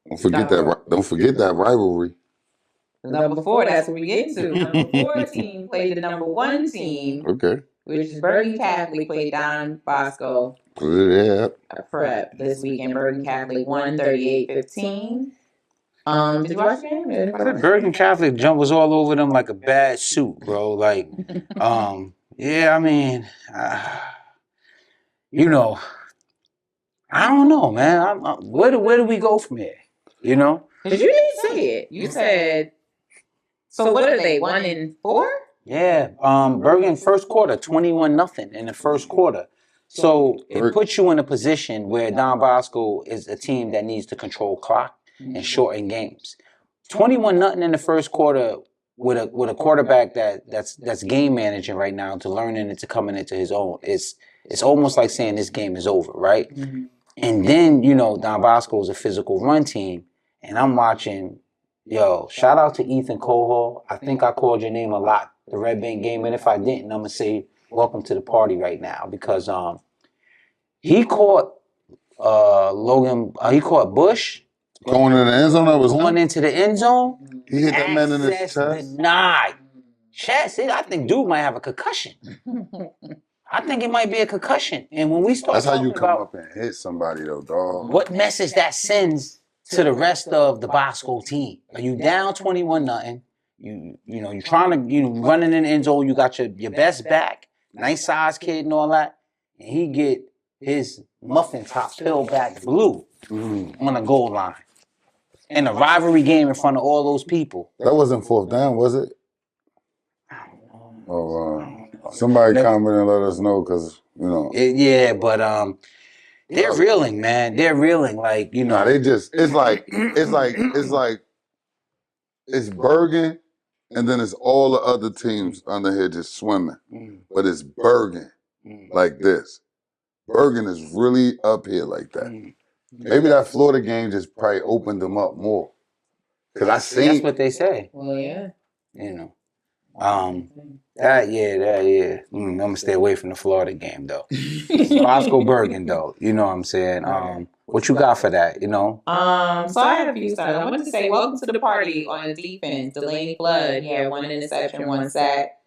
don't forget that rivalry. Number 4, that's what we get to. Number 4 team played the number 1 team. Okay. Which is Bergen Catholic played Don Bosco Prep this weekend. Bergen Catholic won 38-15. Did you watch the game? Bergen Catholic was all over them like a bad suit, bro. Like, yeah, I mean, I don't know, man. Where do we go from here? Because you didn't say it. You said. So what are they? 1-4? Yeah. Bergen first quarter 21-0 in the first quarter. So it puts you in a position where Don Bosco is a team that needs to control clock and shorten games. 21-0 in the first quarter with a quarterback that's game managing right now to learning and to coming into his own. It's almost like saying this game is over, right? And then, Don Bosco is a physical run team, and I'm watching, shout out to Ethan Cohol. I think I called your name a lot, the Red Bank game, and if I didn't, I'm going to say welcome to the party right now, because he caught he caught Bush. Going in the end zone? Going into the end zone? He hit that man in his chest? Denied. Chest, I think dude might have a concussion. I think it might be a concussion. And when we start That's how you come up and hit somebody, though, dog. What message that sends to the rest of the Bosco team? Are you down 21-0? You're trying to, running in the end zone. You got your best back, nice size kid and all that. And he get his muffin top peeled back blue on the goal line. In a rivalry game in front of all those people. That wasn't 4th down, was it? I don't know. Somebody comment and let us know, because yeah, but they're reeling, man. They're reeling, like Nah, they just it's like it's Bergen, and then it's all the other teams under here just swimming, but it's Bergen like this. Bergen is really up here like that. Maybe that Florida game just probably opened them up more. Because I That's seen. what they say. Well, yeah. You know. That yeah. I'm gonna stay away from the Florida game though. Bosco Bergen though. You know what I'm saying? What you got for that? You know? So I have a few stats. I wanted to say welcome to the party on the defense. Delaney Flood, he had 1 interception, 1 sack.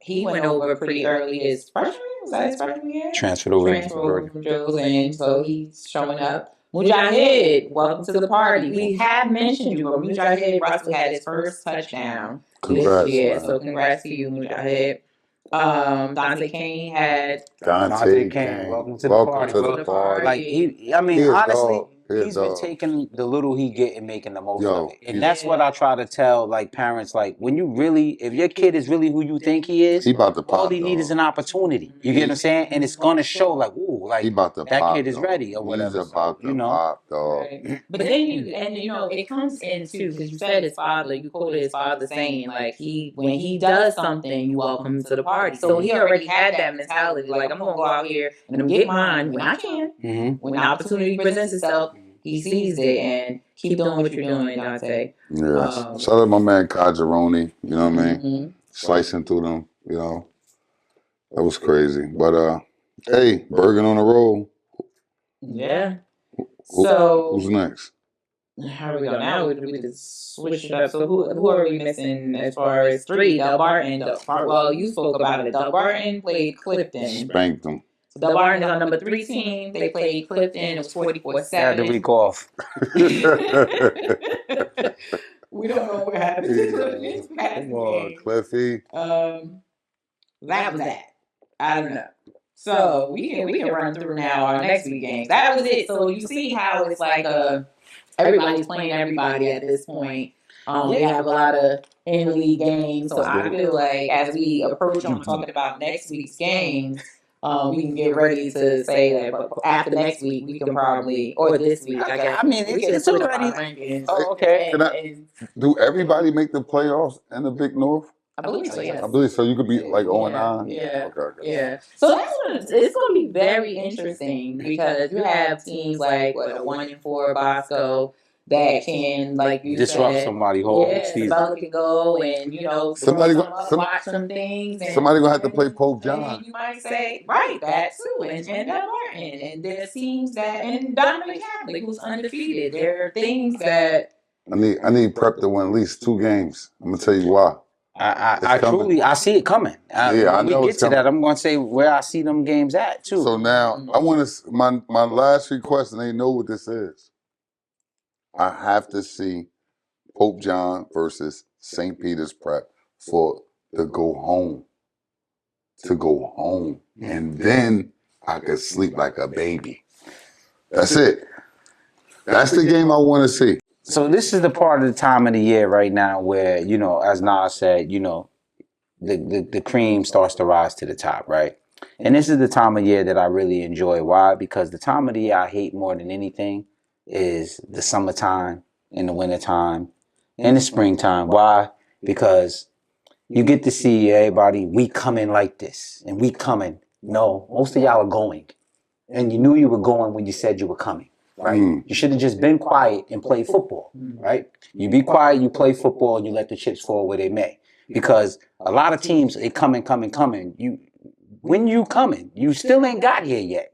He went over pretty early his freshman year. Was that his freshman year? Transferred over From Joe's, and so he's showing up. Mujahid, welcome to the party. We have mentioned you, but Mujahid Russell had his first touchdown this year. So congrats to you, Mujahid. Dante Kane had Dante Kane. Welcome to the party. Like honestly, he's been taking the little he get and making the most of it. And that's what I try to tell like parents. Like when you really, if your kid is really who you think he is, all he needs is an opportunity. You get what I'm saying? And it's gonna show like, ooh, like that kid is ready or whatever. He's about to pop, dog. Right. But then it comes into, because you said his father, you quoted his father saying like when he does something, you welcome him to the party. So he already had that mentality, like I'm gonna go out here and I'm get mine when I can. When the opportunity presents itself, he sees it and keep doing what you're doing, Dante. Yes. Shout out my man Kajaroni, you know what I mean? Slicing through them, you know. That was crazy. But hey, Bergen on the roll. Yeah. So who's next? How do we go now? We just switch it up. So who are we missing as far as 3? Delbarton. Well, you spoke about it. Delbarton played Clifton. Spanked them. So Delbarton is our number 3 team. They played Clifton. It was 44-7. Had the week off. We don't know what happened. Come on, Cliffy. That was that. I don't know. So we can run through now our next week games. That was it. So you see how it's like everybody's playing everybody at this point. We have a lot of in-league games. So I feel like as we approach on talking about next week's games, we can get ready to say that. But after next week, we can probably, or this week, I guess. I mean, it's already. Oh, okay. Do everybody make the playoffs in the Big North? I believe so, yes. I believe so. You could be like 0-9. Yeah. Okay. Yeah. So it's going to be very interesting because you have teams like a 1-4 Bosco that can, like you disrupt said, somebody whole season. Somebody can go and somebody watch some things. And, somebody gonna have to play Pope John. And you might say, right, that too, and Delbarton, and there's teams that, and Bergen Catholic, who's undefeated. There are things that I need Prep to win at least 2 games. I'm gonna tell you why. I truly see it coming. I know we get to that. I'm going to say where I see them games at too. So now I want to my last request, and they know what this is. I have to see Pope John versus St. Peter's Prep for to go home, and then I could sleep like a baby. That's it. That's the game I want to see. So this is the part of the time of the year right now where, as Nas said, the cream starts to rise to the top, right? And this is the time of year that I really enjoy. Why? Because the time of the year I hate more than anything is the summertime and the wintertime and the springtime. Why? Because you get to see everybody, we coming like this and we coming. No, most of y'all are going. And you knew you were going when you said you were coming. Right? You should have just been quiet and played football, right? You be quiet, you play football, and you let the chips fall where they may. Because a lot of teams, they coming. When you coming, you still ain't got here yet,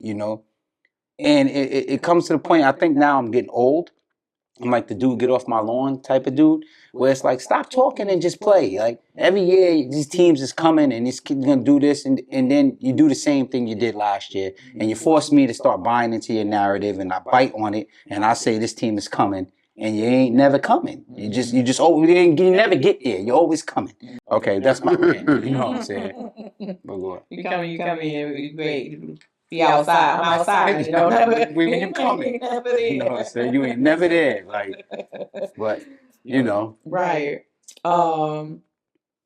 And it comes to the point, I think now I'm getting old. I'm like the dude, get off my lawn type of dude, where it's like, stop talking and just play. Like every year, these teams is coming and this kid's gonna do this, and then you do the same thing you did last year, and you force me to start buying into your narrative, and I bite on it, and I say this team is coming, and you ain't never coming. You never get there. You're always coming. Okay, that's my rant. You know what I'm saying? But go ahead. You coming, great. Be outside. I'm outside. When you coming, you know what I'm saying? You ain't never there, like. But right.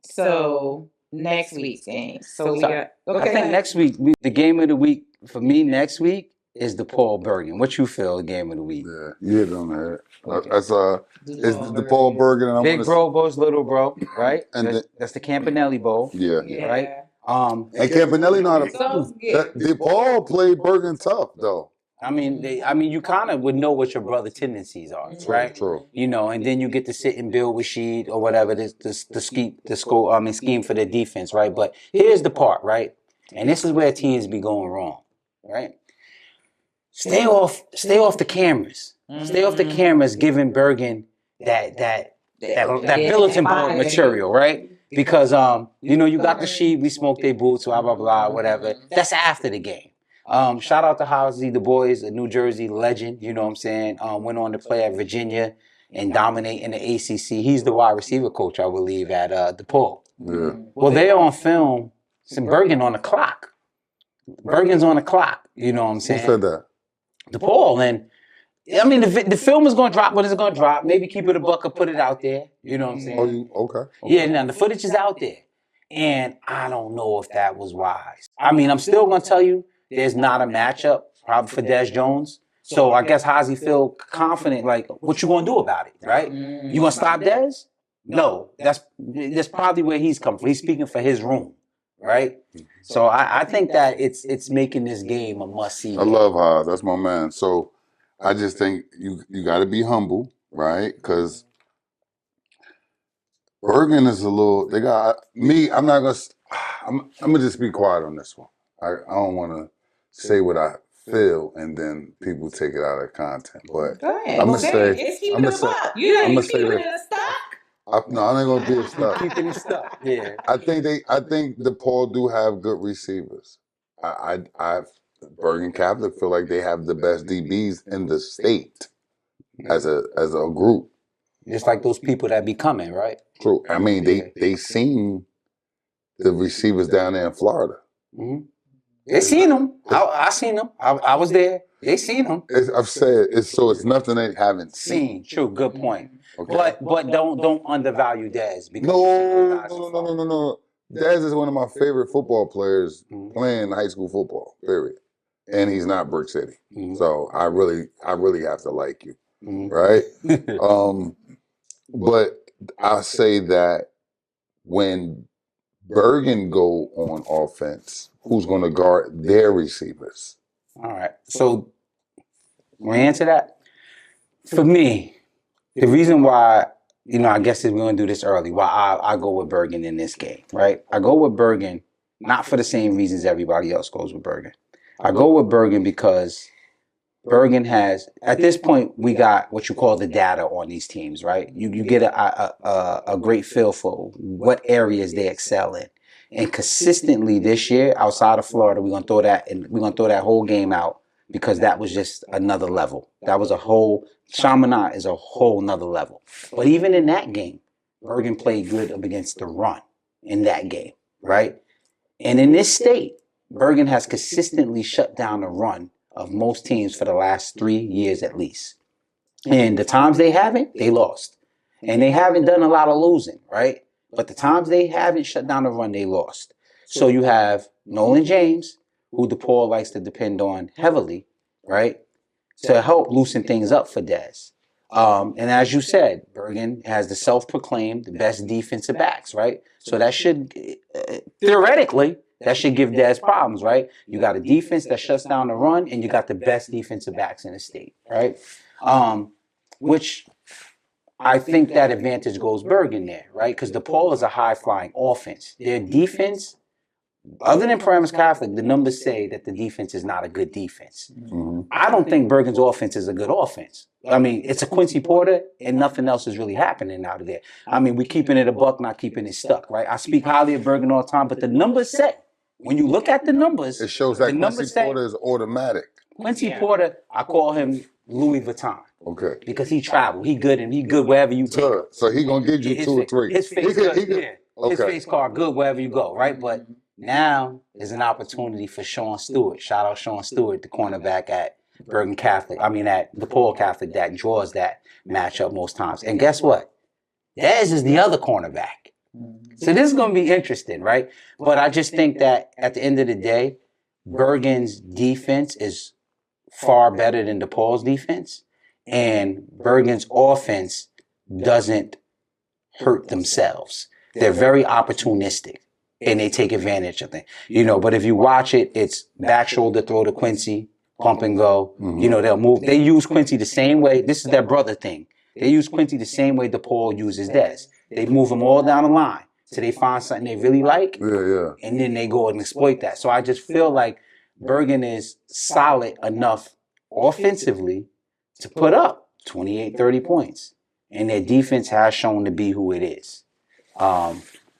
So next week's game. So we got. Okay. I think next week, the game of the week for me next week is DePaul Bergen. What you feel? The game of the week? Yeah, you hit on that. Okay. That's it's DePaul Bergen. And Big bro versus little bro, right? And that's the Campanelli Bowl. Yeah. Right. And Campanelli know how to. DePaul played Bergen tough though. I mean, you kind of would know what your brother tendencies are, right? True. You know, and then you get to sit and build with Sheed or whatever the scheme for the defense, right? But here's the part, right? And this is where teams be going wrong, right? Stay off the cameras. Stay off the cameras, giving Bergen that bulletin board material, right? Because you know, you got the Sheed, we smoked their boots, blah blah blah, whatever. That's after the game. Shout out to Halsey, the boys, a New Jersey legend, you know what I'm saying? Went on to play at Virginia and dominate in the ACC. He's the wide receiver coach, I believe, at DePaul. Yeah. Well, they're on film, some Bergen on the clock. Bergen's on the clock, you know what I'm saying? Who said that? DePaul, and I mean, the film is going to drop when it's going to drop. Maybe keep it a buck or put it out there, you know what I'm saying? Okay. Yeah, now the footage is out there. And I don't know if that was wise. I mean, I'm still going to tell you, there's not a matchup probably for Des Jones. So I guess Hazy feel confident, like, what you going to do about it, right? You going to stop Des? No. That's probably where he's come from. He's speaking for his room, right? So I think that it's making this game a must-see. I love Haas. That's my man. So I just think you got to be humble, right? Because Bergen is a little. They got me. I'm not gonna. I'm gonna just be quiet on this one. I don't want to say what I feel and then people take it out of content. But Go ahead. I'm gonna say. I'm gonna say. You keeping it a stock? No, I ain't gonna be a stuck. Keeping it stuck. Yeah. I think DePaul do have good receivers. Bergen Catholic feel like they have the best DBs in the state as a group. Just like those people that be coming, right? True. I mean, they seen the receivers down there in Florida. Mm-hmm. They seen them. I seen them. I was there. They seen them. I've said it's nothing they haven't seen. True. Good point. Okay. But don't undervalue Dez. Because No. Dez is one of my favorite football players playing high school football. Period. And he's not Brick City, so I really have to like you, right? But I say that when Bergen go on offense, who's going to guard their receivers? All right. So, want to answer that? For me, the reason why, I guess we're going to do this early, why I go with Bergen in this game, right? I go with Bergen not for the same reasons everybody else goes with Bergen. I go with Bergen because Bergen has, at this point, we got what you call the data on these teams, right? You get a great feel for what areas they excel in. And consistently this year, outside of Florida, we're gonna throw that whole game out because that was just another level. That was Chaminade is a whole nother level. But even in that game, Bergen played good up against the run in that game, right? And in this state, Bergen has consistently shut down the run of most teams for the last 3 years at least. And the times they haven't, they lost. And they haven't done a lot of losing, right? But the times they haven't shut down the run, they lost. So you have Nolan James, who DePaul likes to depend on heavily, right? To help loosen things up for Dez. And as you said, Bergen has the self-proclaimed best defensive backs, right? So that should, theoretically, that should give Dez problems, right? You got a defense that shuts down the run, and you got the best defensive backs in the state, right? Which I think that advantage goes Bergen there, right? Because DePaul is a high-flying offense. Their defense, other than Paramus Catholic, the numbers say that the defense is not a good defense. I don't think Bergen's offense is a good offense. I mean, it's a Quincy Porter, and nothing else is really happening out of there. I mean, we're keeping it a buck, not keeping it stuck, right? I speak highly of Bergen all the time, but the numbers say, when you look at the numbers, it shows that Quincy Porter is automatic. Quincy Porter, I call him Louis Vuitton. Okay. Because he traveled. He good wherever you take him. So he gonna give you 2 or 3. His face His face card good wherever you go, right? But now there's an opportunity for Sean Stewart. Shout out Sean Stewart, the cornerback at Bergen Catholic. At DePaul Catholic that draws that matchup most times. And guess what? Dez is the other cornerback. So this is going to be interesting, right? But I just think that at the end of the day, Bergen's defense is far better than DePaul's defense. And Bergen's offense doesn't hurt themselves. They're very opportunistic and they take advantage of things. But if you watch it, it's back shoulder throw to Quincy, pump and go. You know, they'll move. They use Quincy the same way. This is their brother thing. They use Quincy the same way DePaul uses Des. They move them all down the line till they find something they really like, and then they go and exploit that. So I just feel like Bergen is solid enough offensively to put up 28, 30 points. And their defense has shown to be who it is.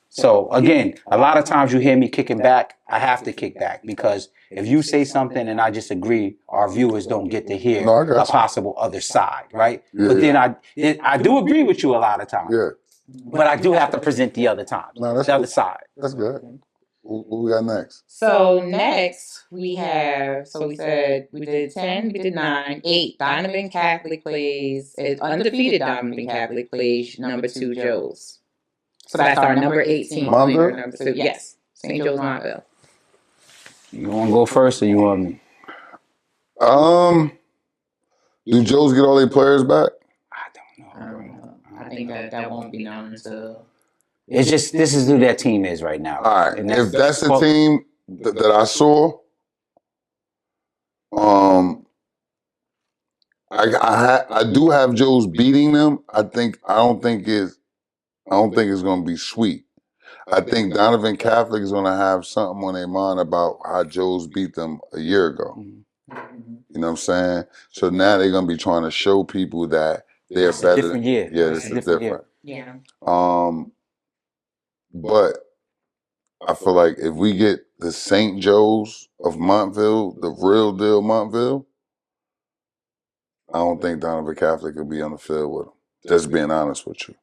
So again, a lot of times you hear me kicking back. I have to kick back because if you say something and I disagree, our viewers don't get to hear a possible other side, right? But then I do agree with you a lot of times. Yeah. But I do have to present the other times, the other side. That's good. What we got next? So next we have, so we said we did 10, we did 9, 8. Donovan Catholic plays, undefeated Donovan Catholic plays number 2 Joe's. So that's our number 18. Montvale? Number 2, yes. St. Joe's Montvale. You want to go first or you want me? Do Joes get all their players back? I don't know. I think that won't be known until... It's just, this is who their team is right now. All right. If that's the team that I saw, I do have Joes beating them. I don't think it's going to be sweet. I think Donovan Catholic is going to have something on their mind about how Joes beat them a year ago. You know what I'm saying? So now they're going to be trying to show people that they're better. Different year. Yeah, this is different. Yeah. But I feel like if we get the St. Joe's of Montvale, the real deal Montvale, I don't think Donovan Catholic will be on the field with them. Just being honest with you.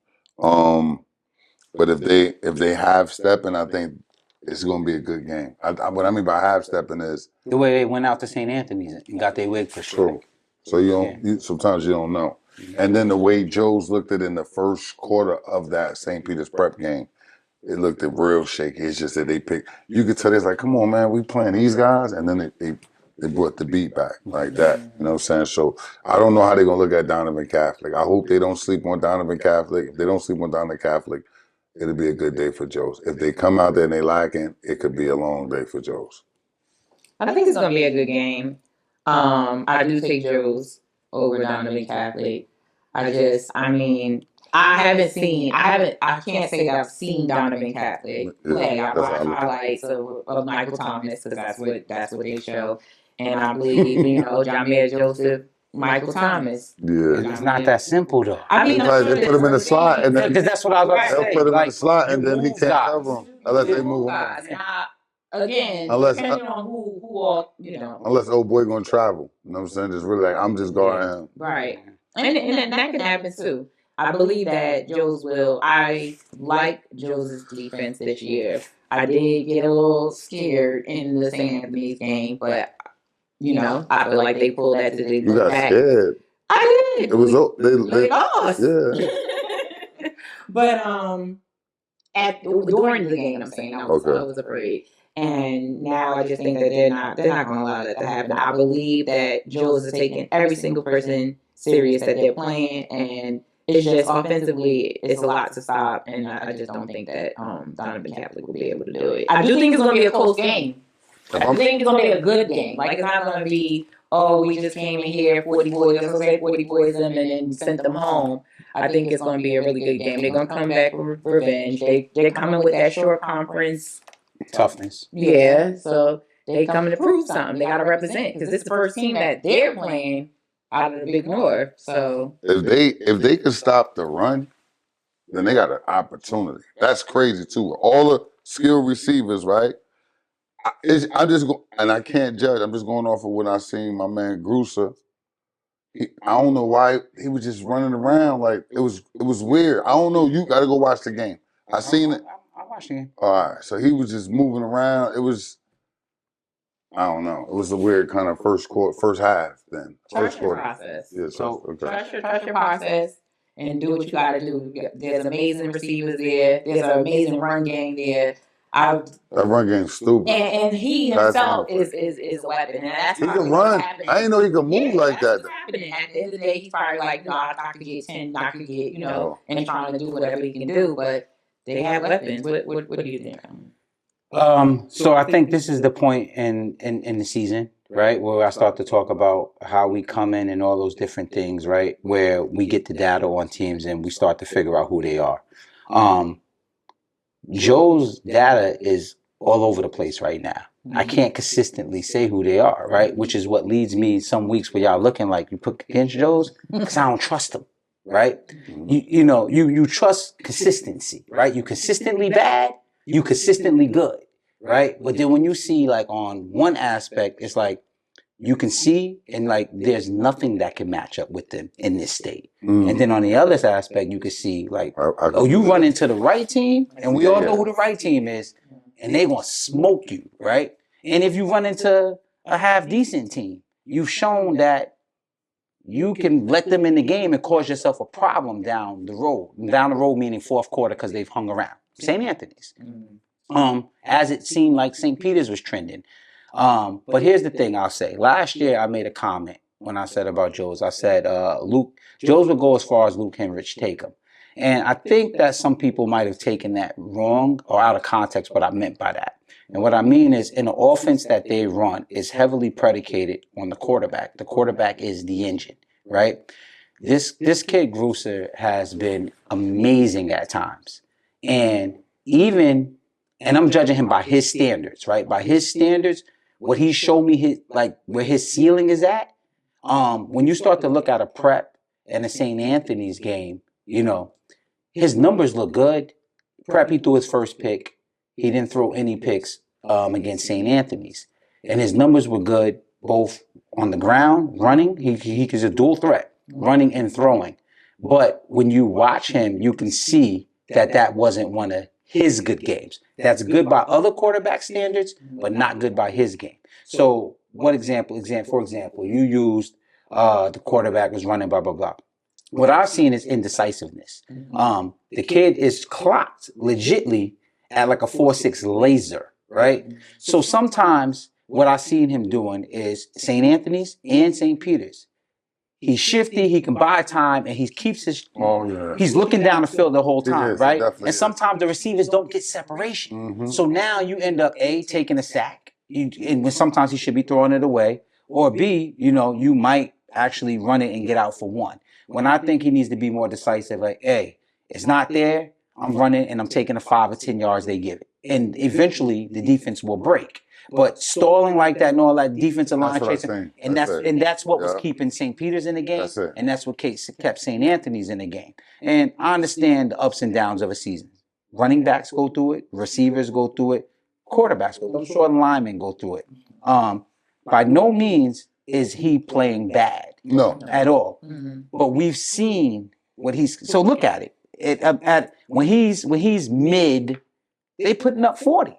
But if they have stepping, I think it's going to be a good game. What I mean by half stepping is the way they went out to St. Anthony's and got their wig for sure. So sometimes you don't know. And then the way Joe's looked at in the first quarter of that St. Peter's Prep game, it looked real shaky. It's just that they picked. You could tell it's like, come on, man, we playing these guys, and then they brought the beat back like that. You know what I'm saying? So I don't know how they're gonna look at Donovan Catholic. I hope they don't sleep on Donovan Catholic. If they don't sleep on Donovan Catholic, it'll be a good day for Joe's. If they come out there and they lacking, it could be a long day for Joe's. I think it's gonna be a good game. I do take Joe's over Donovan Catholic. I can't say that I've seen Donovan Catholic play. I watch highlights of Michael Thomas because that's what they show. And I believe, Jamir Joseph, Michael Thomas. Yeah. It's not that simple though. They put him in the slot and then because that's what I was about to say. They'll put him in the slot and then he can't cover him unless they move him. Now, again, depending on who all, Unless old boy gonna travel. You know what I'm saying? Just really like, I'm just guarding him. Right. And that can happen too. I believe that Joe's will. I like Joe's defense this year. I did get a little scared in the St. Anthony's game, but I feel like they pulled that to the You got back. scared. I did. It was they lost. Yeah. But during the game, I'm saying I was afraid. And now I just think that they're not going to allow that to happen. I believe that Joe's is taking every single person serious that they're playing, and it's just offensively, it's a lot to stop, and I just don't think that Donovan Catholic will be able to do it. I do think it's going to be a close game. I think it's going to be a good game. Like, it's not going to be, we just came in here, 40 boys them, and then sent them home. I think it's going to be a really good game. They're going to come back with revenge. They're coming with that short conference toughness. Yeah, so they coming to prove something. They got to represent because this is the first team that they're playing out of the Big North. So if they could stop the run, then they got an opportunity. That's crazy too. All the skilled receivers, right? And I can't judge. I'm just going off of what I seen my man Grusa. I don't know why he was just running around like it was weird. I don't know. You got to go watch the game. I seen it. I watched the game. All right, so he was just moving around. It was, I don't know. It was a weird kind of first half. Then trust your process. Yeah, trust your process and do what you got to do. There's amazing receivers there. There's an amazing run game there. That run game's stupid. And he himself is a weapon. And that's he can run. I didn't know he could move like that. Happening. At the end of the day, he's probably like, I could get 10, I could get, and trying to do whatever he can do. But they have weapons. What do you think? So I think this is the point in the season right? Where I start to talk about how we come in and all those different things, right? Where we get the data on teams and we start to figure out who they are. Joe's data is all over the place right now. I can't consistently say who they are, right? Which is what leads me some weeks where y'all looking like you put against Joe's because I don't trust them, right? You trust consistency, right? You consistently bad, you consistently good, right? But then when you see like on one aspect, it's like you can see and like there's nothing that can match up with them in this state. And then on the other aspect, you can see like, you run into the right team, and we all know who the right team is, and they gonna smoke you, right? And if you run into a half decent team, you've shown that you can let them in the game and cause yourself a problem down the road. Down the road meaning fourth quarter because they've hung around. St. Anthony's. As it seemed like St. Peter's was trending. But here's the thing I'll say. Last year I made a comment when I said about Joe's. I said Joe's would go as far as Luke Henrich take him. And I think that some people might have taken that wrong or out of context what I meant by that. And what I mean is in the offense that they run is heavily predicated on the quarterback. The quarterback is the engine, right? This kid Grusser has been amazing at times. And I'm judging him by his standards, right? By his standards, what he showed me where his ceiling is at. When you start to look at a Prep and a St. Anthony's game, his numbers look good. Prep, he threw his first pick. He didn't throw any picks against St. Anthony's. And his numbers were good both on the ground, running. He's a dual threat, running and throwing. But when you watch him, you can see that wasn't one of his good games. That's good by other quarterback standards, but not good by his game. So for example, you used the quarterback was running, blah, blah, blah. What I've seen is indecisiveness. The kid is clocked legitly at like a 4.6 laser, right? So sometimes what I've seen him doing is St. Anthony's and St. Peter's. He's shifty, he can buy time, and he keeps his... He's looking down the field the whole time, right? And sometimes the receivers don't get separation. So now you end up, A, taking a sack, and when sometimes he should be throwing it away, or B, you might actually run it and get out for one. When I think he needs to be more decisive, like, hey, it's not there, I'm running and I'm taking the 5 or 10 yards they give it. And eventually the defense will break. But stalling like that and all that defensive line chasing, and that's what was keeping St. Peter's in the game, and that's what kept St. Anthony's in the game. And I understand the ups and downs of a season. Running backs go through it, receivers go through it, quarterbacks go through it, I'm sure linemen go through it. By no means is he playing bad, at all. But we've seen what he's. So look at it. When he's mid, they putting up 40.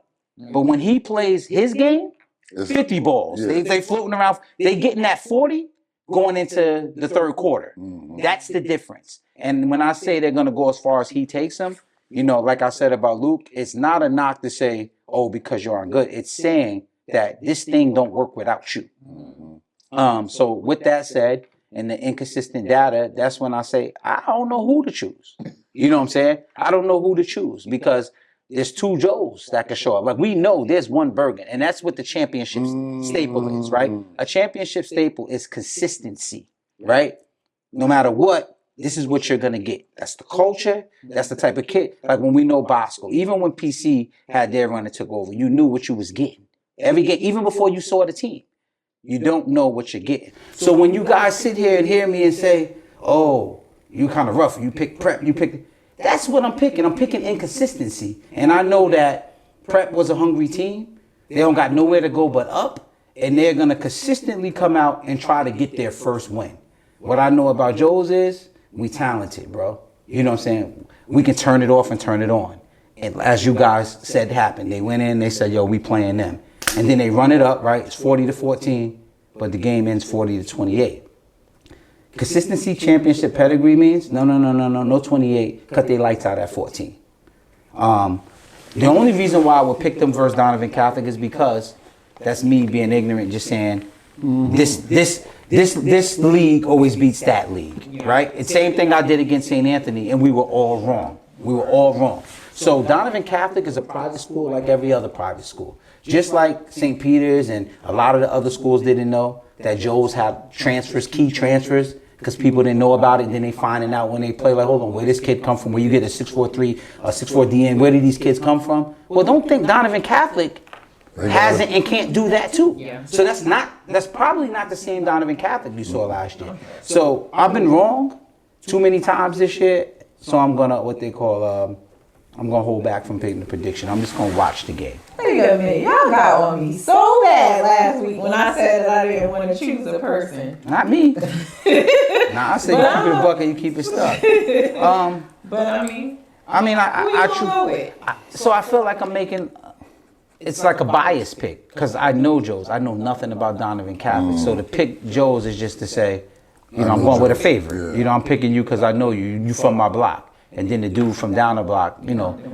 But when he plays his game, 50 balls. They floating around. They getting that 40 going into the third quarter. That's the difference. And when I say they're going to go as far as he takes them, like I said about Luke, it's not a knock to say, oh, because you aren't good. It's saying that this thing don't work without you. So with that said, and the inconsistent data, that's when I say, I don't know who to choose. You know what I'm saying? I don't know who to choose because there's 2 Joes that can show up. Like we know there's one Bergen, and that's what the championship staple is, right? A championship staple is consistency, right? No matter what, this is what you're going to get. That's the culture. That's the type of kid. Like when we know Bosco, even when PC had their run and took over, you knew what you was getting. Every game, even before you saw the team, you don't know what you're getting. So when you guys sit here and hear me and say, oh, you kind of rough, you pick Prep, that's what I'm picking. I'm picking inconsistency. And I know that Prep was a hungry team. They don't got nowhere to go but up. And they're going to consistently come out and try to get their first win. What I know about Joe's is we talented, bro. You know what I'm saying? We can turn it off and turn it on. And as you guys said happened, they went in, they said, yo, we playing them. And then they run it up, right? It's 40-14, but the game ends 40-28. Consistency championship pedigree means no 28. Cut their lights out at 14. The only reason why I would pick them versus Donovan Catholic is because that's me being ignorant, just saying this league always beats that league, right? It's the same thing I did against St. Anthony, and we were all wrong. So Donovan Catholic is a private school like every other private school. Just like St. Peter's and a lot of the other schools didn't know that Joe's had transfers, key transfers, because people didn't know about it. Then they finding out when they play, like, hold on, where this kid come from? Where you get a 6'4", 6'4" DN? Where did these kids come from? Well, don't think Donovan Catholic hasn't and can't do that too. Yeah. So that's probably not the same Donovan Catholic you saw last year. So I've been wrong too many times this year. So I'm gonna I'm gonna hold back from making the prediction. I'm just gonna watch the game. Wait a minute, y'all got on me so bad last week when I said that I didn't want to choose a person. Not me. Nah, I said you keep it a buck and you keep it stuck. But I mean, so I feel like I'm making. It's like a bias pick because I know Joe's. I know nothing about Donovan Catholic. So to pick Joe's is just to say, I'm going with a favorite. Yeah. I'm picking you because I know you. You from my block. And then the dude from down the block,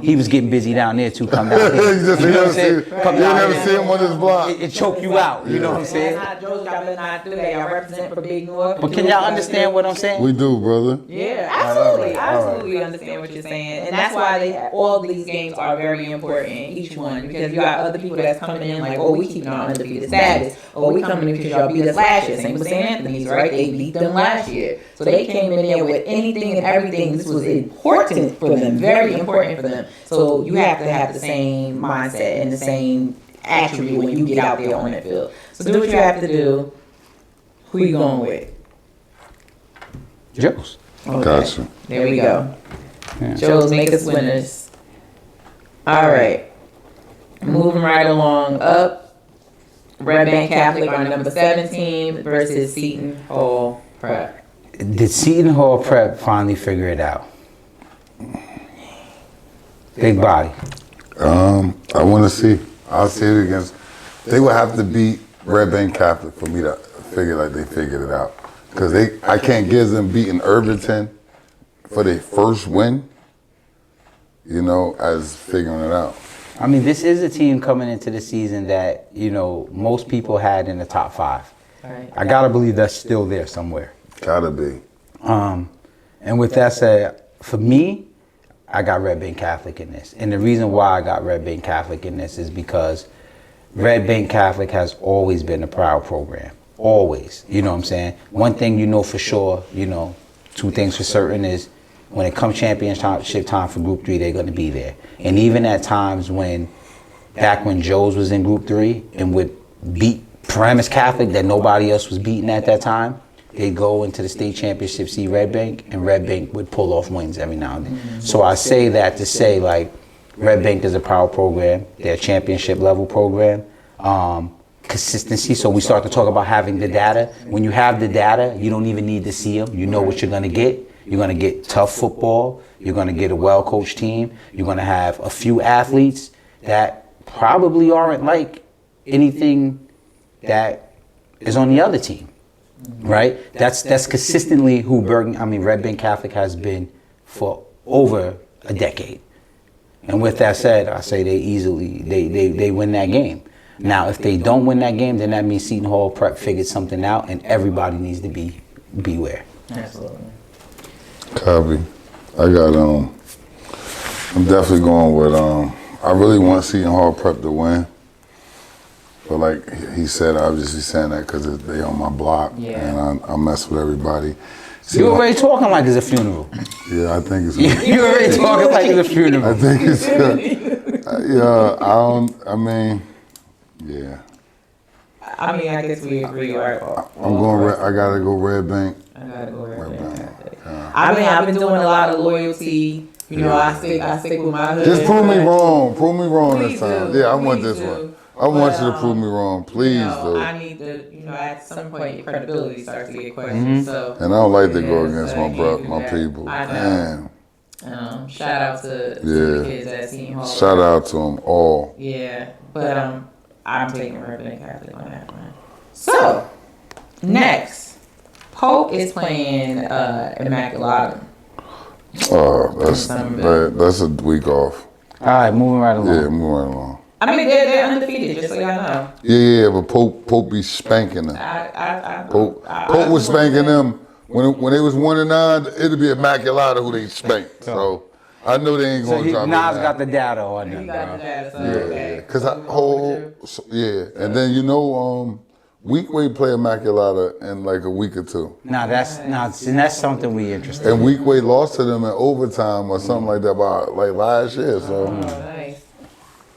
he was getting busy down there too. Come down here. You know what I'm saying? Come You down never here. see him on his block. It choke you out. You know what I'm saying? Joe's got to not do that. Y'all represent for Big North. But can y'all understand what I'm saying? We do, brother. Yeah, absolutely. Absolutely understand what you're saying. And that's why all these games are very important, each one, because you got other people that's coming in like, oh, we keeping our undefeated status. Oh, we coming in because y'all beat us last year. Same with St. Anthony's, right? They beat them last year. So they came in there with anything and everything. This was important for them, very important for them. So you have to have the same mindset and the same attribute when you get out there on that field. So do what you have to do. Who you going with? Joe's. Okay. Gotcha. There we go. Yeah. Joe's make us winners. All right. Moving right along up. Red Bank Catholic are number 17 versus Seton Hall Prep. Did Seton Hall Prep finally figure it out? Big body. I want to see. I'll see it against. They would have to beat Red Bank Catholic for me to figure like they figured it out. Because I can't give them beating Irvington for their first win, as figuring it out. I mean, this is a team coming into the season that, most people had in the top 5. Right. I got to believe that's still there somewhere. Gotta be. And with that said, for me, I got Red Bank Catholic in this. And the reason why I got Red Bank Catholic in this is because Red Bank Catholic has always been a proud program. Always. You know what I'm saying? One thing for sure, 2 things for certain is when it comes championship time for Group 3, they're going to be there. And even at times back when Joe's was in Group 3 and would beat Paramus Catholic that nobody else was beating at that time, they'd go into the state championship, see Red Bank, and Red Bank would pull off wins every now and then. Mm-hmm. So I say that to say, like, Red Bank is a proud program. They're a championship level program. Consistency, so we start to talk about having the data. When you have the data, you don't even need to see them. You know what you're going to get. You're going to get tough football. You're going to get a well-coached team. You're going to have a few athletes that probably aren't like anything that is on the other team. Right? That's consistently who Red Bank Catholic has been for over a decade. And with that said, I say they win that game. Now, if they don't win that game, then that means Seton Hall Prep figured something out, and everybody needs to beware. Absolutely. Copy. I'm definitely going with, I really want Seton Hall Prep to win. But like he said, obviously saying that because they on my block, and I mess with everybody. You already talking like it's a funeral. Yeah, I think it's. You already talking like it's a funeral. I think it's. Yeah. I guess we agree. Right? I'm going. I gotta go Red Bank. I gotta go Red Bank. I've been doing a lot of loyalty. I stick with my hood. Just prove me wrong. Prove me wrong Please this time. do. Yeah, I want Please this do. one. I want you to prove me wrong, please, though. I need to, at some point, your credibility starts to get questioned. So, and I don't like to go against so my people. I know. Man. Shout out to the kids at Seton Hall. Shout out to them all. Yeah, but I'm taking Red Bank Catholic on that one. So, next, Pope is playing Immaculata. That's a week off. All right, moving right along. Yeah, moving right along. They're undefeated, just so y'all know. Yeah, but Pope be spanking them. Pope was spanking them when they was 1-9. It'd be Immaculata who they spanked. So I know they ain't going to drop it Nas now. got the data on You them, got bro. the data, so Yeah, okay. because So and then Weekway play Immaculata in like a week or two. That's something we interested And in. Weekway lost to them in overtime or something like that like last year. So nice.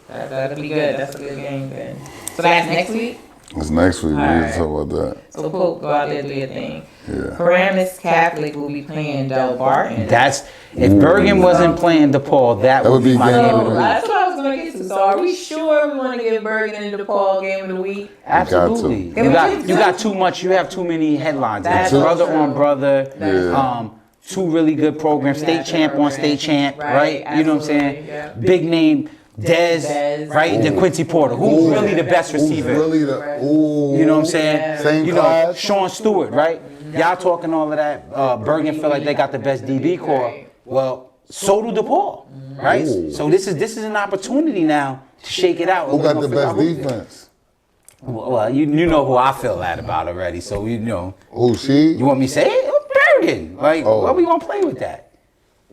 That'll be good. That's a good game then. So that's next week? it's next week. We All need right. to talk about that. So Pope, go out there and do your thing. Yeah. Paramus Catholic will be playing Delbarton. If Bergen wasn't playing DePaul, that would be my game game of of the the week. week. That's what I was going to get to. So are we sure we want to give Bergen and DePaul game of the week? Absolutely. Got You got too much. You have too many headlines. That's It's brother true. on brother. Yeah. Two really good programs. State champ on state champ. Right. You know what I'm saying? Absolutely, yeah. Big name. Dez, right? Then Quincy Porter, who's really the best receiver. Who's really the You know what I'm saying? Same you class. know, Sean Stewart, right? Y'all talking all of that. Bergen feel like they got the best DB core. Well, so do DePaul, right? Ooh. So this is an opportunity now to shake it out. Who got the best defense? Well, you know who I feel that about already. So you know. Who, she? You want me to say it? Bergen. Like, what we gonna play with that?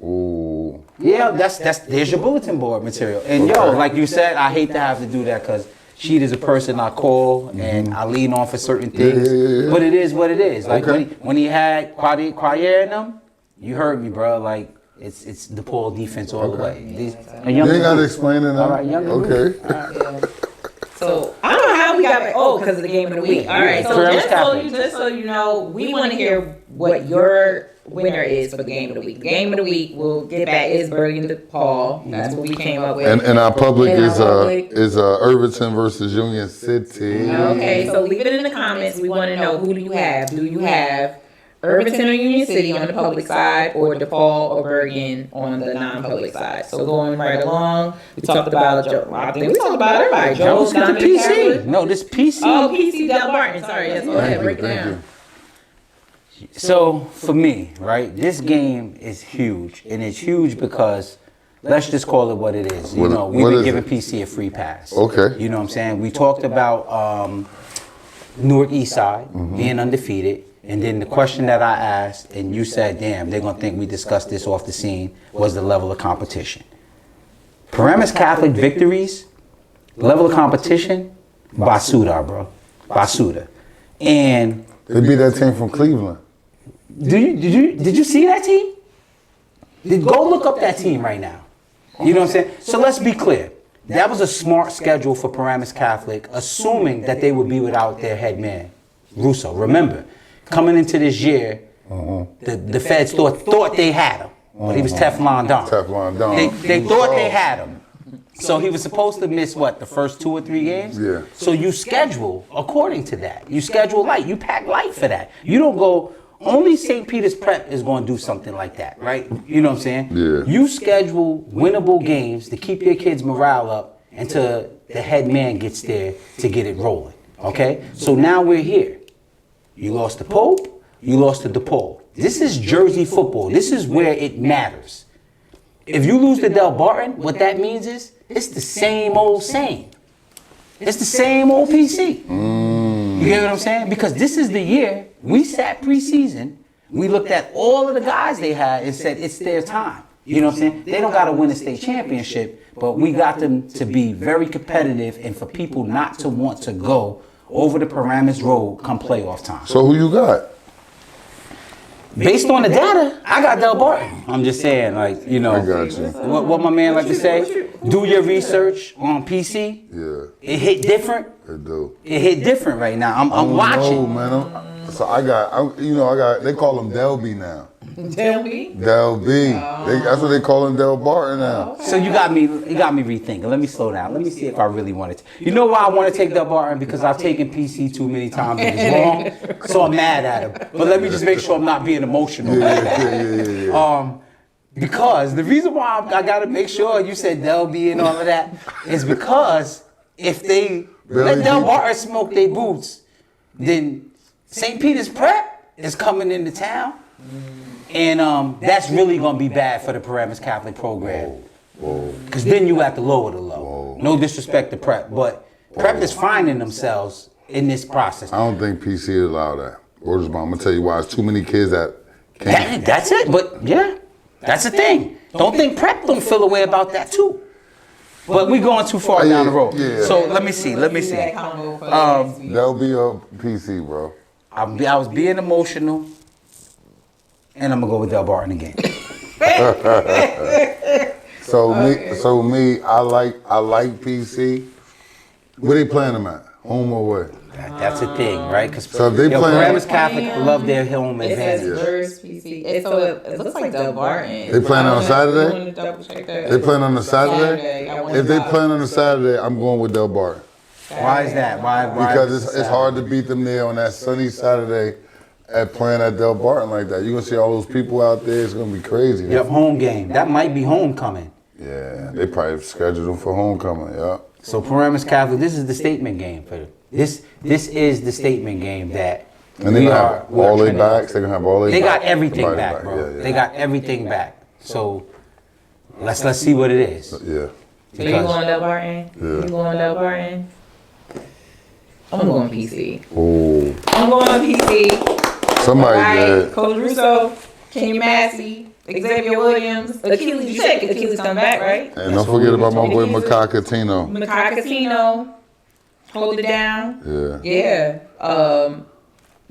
Ooh. Yeah, there's your bulletin board material. And yo, like you said, I hate to have to do that because Sheet is a person I call and I lean on for certain things. Yeah. But it is what it is. Like Okay. when he had Quayer in them, you heard me, bro. Like it's DePaul defense all the way. You ain't got to explain it now. All right, younger Okay. So I don't know how we got back. Oh, because of the game of the week. All right. So Paramus just so you know, we want to hear what your winner is for the game of the week. The game of the week, we'll get back, is Bergen DePaul. That's what we came up with. And our public And is our public- Irvington versus Union City. Okay, so leave it in the comments. We want to know, who do you have? Do you have Irvington or Union City on the public side, or DePaul or Bergen on the non-public side? So going right along, we talked about Joe. I think we talked about everybody. Joe's Joe's got the PC. No, this PC. Oh, PC Delbarton. Sorry, yes. Go ahead, break it Thank down. So for me, right, this game is huge, and it's huge because let's just call it what it is. You know, we've what been is giving it? PC a free pass. Okay. You know what I'm saying? We talked about Newark East Side being undefeated, and then the question that I asked, and you said, "Damn, they're gonna think we discussed this off the scene," was the level of competition. Paramus Catholic victories, level of competition, Basuda, bro, Basuda, and. They beat that team from Cleveland. Did you see that team? Go look up that team right now. You know what I'm saying? So let's be clear. That was a smart schedule for Paramus Catholic, assuming that they would be without their head man, Russo. Remember, coming into this year, the feds thought they had him, but he was Teflon Don. Teflon Don. They thought they had him. So he was supposed to miss what, the first 2 or 3 games? Yeah. So you schedule according to that. You schedule light. You pack light for that. You don't go. Only St. Peter's Prep is going to do something like that, right? You know what I'm saying? Yeah. You schedule winnable games to keep your kids' morale up until the head man gets there to get it rolling. Okay? So now we're here. You lost to Pope. You lost to DePaul. This is Jersey football. This is where it matters. If you lose to Delbarton, what that means is it's the same old same. It's the same old PC. You get what I'm saying? Because this is the year we sat preseason. We looked at all of the guys they had and said it's their time. You know what I'm saying? They don't got to win a state championship, but we got them to be very competitive and for people not to want to go over the Paramus Road come playoff time. So who you got? Based on the data, I got Delbarton. I'm just saying, like, you know, I got you. what my man like to say, do your research on PC. Yeah, It hit different. they do. It hit different right now. I'm Oh, watching. man. They call him Delby now. Tell me. Delby. That's what they call him, Delbarton now. So you got me rethinking. Let me slow down. Let me see if I really want it. You know why I want to take Delbarton? Because I've taken PC too many times and it's wrong. So I'm mad at him. But let me just make sure I'm not being emotional. Yeah. Because the reason why I got to make sure you said Delby and all of that is because if they let Delbarton smoke their boots, then St. Peter's Prep is coming into town. And that's really going to be bad for the Paramus Catholic program. Because then you have to lower the low. No disrespect to Prep, but Prep is finding themselves in this process. I don't think PC allow that. Orders, I'm gonna tell you why. It's too many kids that can't. That's it, but yeah. That's the thing. Don't think Prep don't feel a way about that too. But we going too far down the road. Yeah. So let me see. That'll be a PC, bro. I was being emotional, and I'm gonna go with Delbarton again. So me, I like PC. Where they playing them at? Home or away? That's the thing, right? Because So if they playing, Paramus Catholic love their home It says advantage. first PC. It looks like Delbarton. They playing on Saturday? Double check that. They playing on a Saturday? Saturday. If they playing on a Saturday, I'm going with Delbarton. Why is that? Why? Because it's hard to beat them there on that sunny Saturday at playing at Delbarton like that. You're going to see all those people out there. It's going to be crazy. Yep, home game. That might be homecoming. Yeah, they probably scheduled them for homecoming, yeah. So Paramus Catholic, this is the statement game for them. This is the statement game that And they're going to have all their backs. They're going to have all their They backs. got everything back, bro. Yeah. They got everything back. So let's see what it is. Yeah. So you going Delbarton? Yeah. You going Delbarton? I'm going PC. Oh, I'm going PC. somebody All right, did. Coach Russo, Kenny Massey, Xavier Williams, Achilles. You said Achilles come back, right? And don't forget about my boy Makakatino. Casino, hold it down. Yeah. Yeah.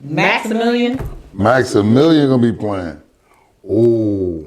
Maximilian. Maximilian gonna be playing. Oh,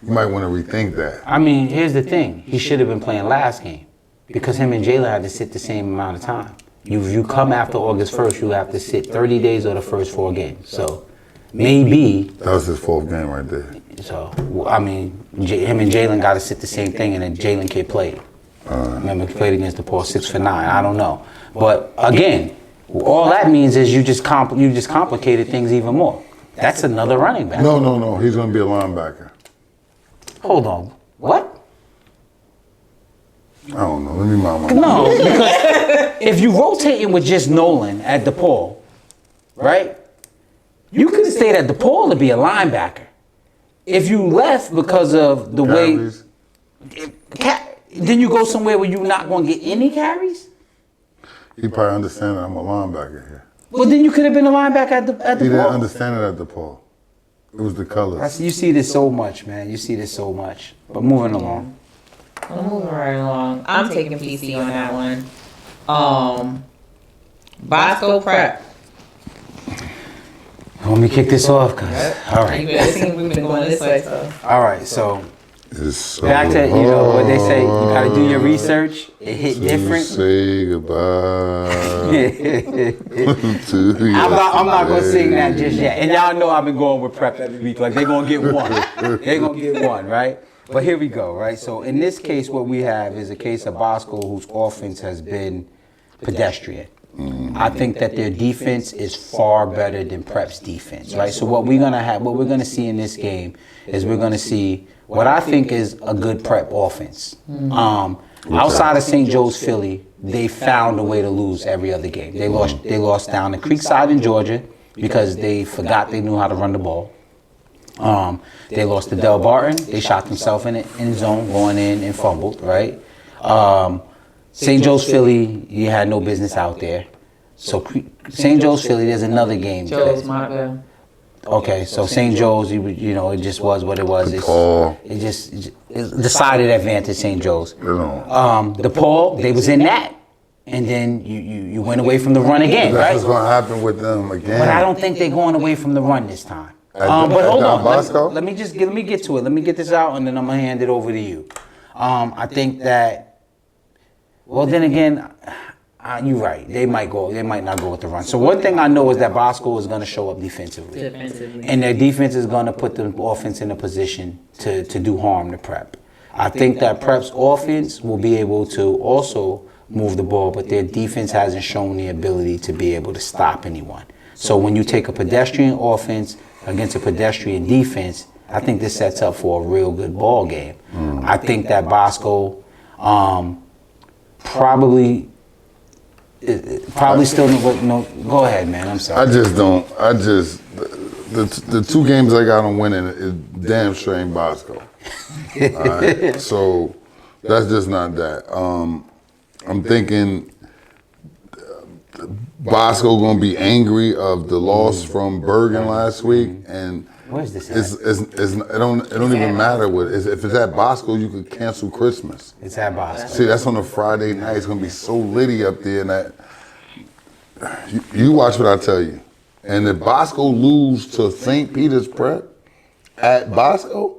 you might want to rethink that. I mean, here's the thing. He should have been playing last game because him and Jalen had to sit the same amount of time. You come after August 1st, you have to sit 30 days or the first 4 games. So maybe. That was his 4th game right there. So, I mean, him and Jalen got to sit the same thing, and then Jalen can't play. Remember, he played against DePaul 6 for 9. I don't know. But again, all that means is you just complicated things even more. That's another running back. No. He's gonna be a linebacker. Hold on. What? I don't know. Let me mind my. No, because if you rotating with just Nolan at DePaul, right? You could have stayed at DePaul to be a linebacker. If you left because of the Carries. then you go somewhere where you're not going to get any carries? He probably understand that I'm a linebacker here. Well, then you could have been a linebacker at He didn't DePaul. understand it at DePaul. It was the colors. You see this so much, man. You see this so much. But moving along. I'm moving right along. I'm taking PC on that one. Bosco Prep. Let me kick this off, cause all right. We've been going this way, so. All right, so It's so back to what they say. You got to do your research. It hit to different. say goodbye to I'm not gonna sing that just yet. And y'all know I've been going with Prep every week. Like they're gonna get one. They're gonna get one, right? But here we go, right? So in this case, what we have is a case of Bosco whose offense has been pedestrian. I think that their defense is far better than Prep's defense, right? So what we're gonna see in this game is we're gonna see what I think is a good Prep offense. Outside of St. Joe's Philly, they found a way to lose every other game. They lost down to Creekside in Georgia because they forgot they knew how to run the ball. They lost to Delbarton. They shot themselves in the end zone going in and fumbled, right? St. Joe's Philly, you had no business out there. So St. Joe's Philly, there's another game. Joe's Montvale. Okay, so St. Joe's, it just was what it was. It's decided advantage St. Joe's. DePaul, they was in that. And then you went away from the run again, right? That's what's going to happen with them again. But I don't think they're going away from the run this time. But hold on, let me get to it. Let me get this out, and then I'm gonna hand it over to you. I think that. Well, then again, you're right. They might not go with the run. So one thing I know is that Bosco is going to show up defensively. And their defense is going to put the offense in a position to do harm to Prep. I think that Prep's offense will be able to also move the ball, but their defense hasn't shown the ability to be able to stop anyone. So when you take a pedestrian offense against a pedestrian defense, I think this sets up for a real good ball game. I think that Bosco probably still no. Go ahead, man. I'm sorry. The 2 games I got them winning is damn sure ain't Bosco. All right? So that's just not that. I'm thinking Bosco gonna be angry of the loss from Bergen last week, and Where's this at? It don't even matter what. If it's at Bosco, you could cancel Christmas. It's at Bosco. See, that's on a Friday night. It's gonna be so litty up there, and that you watch what I tell you. And if Bosco lose to St. Peter's Prep at Bosco,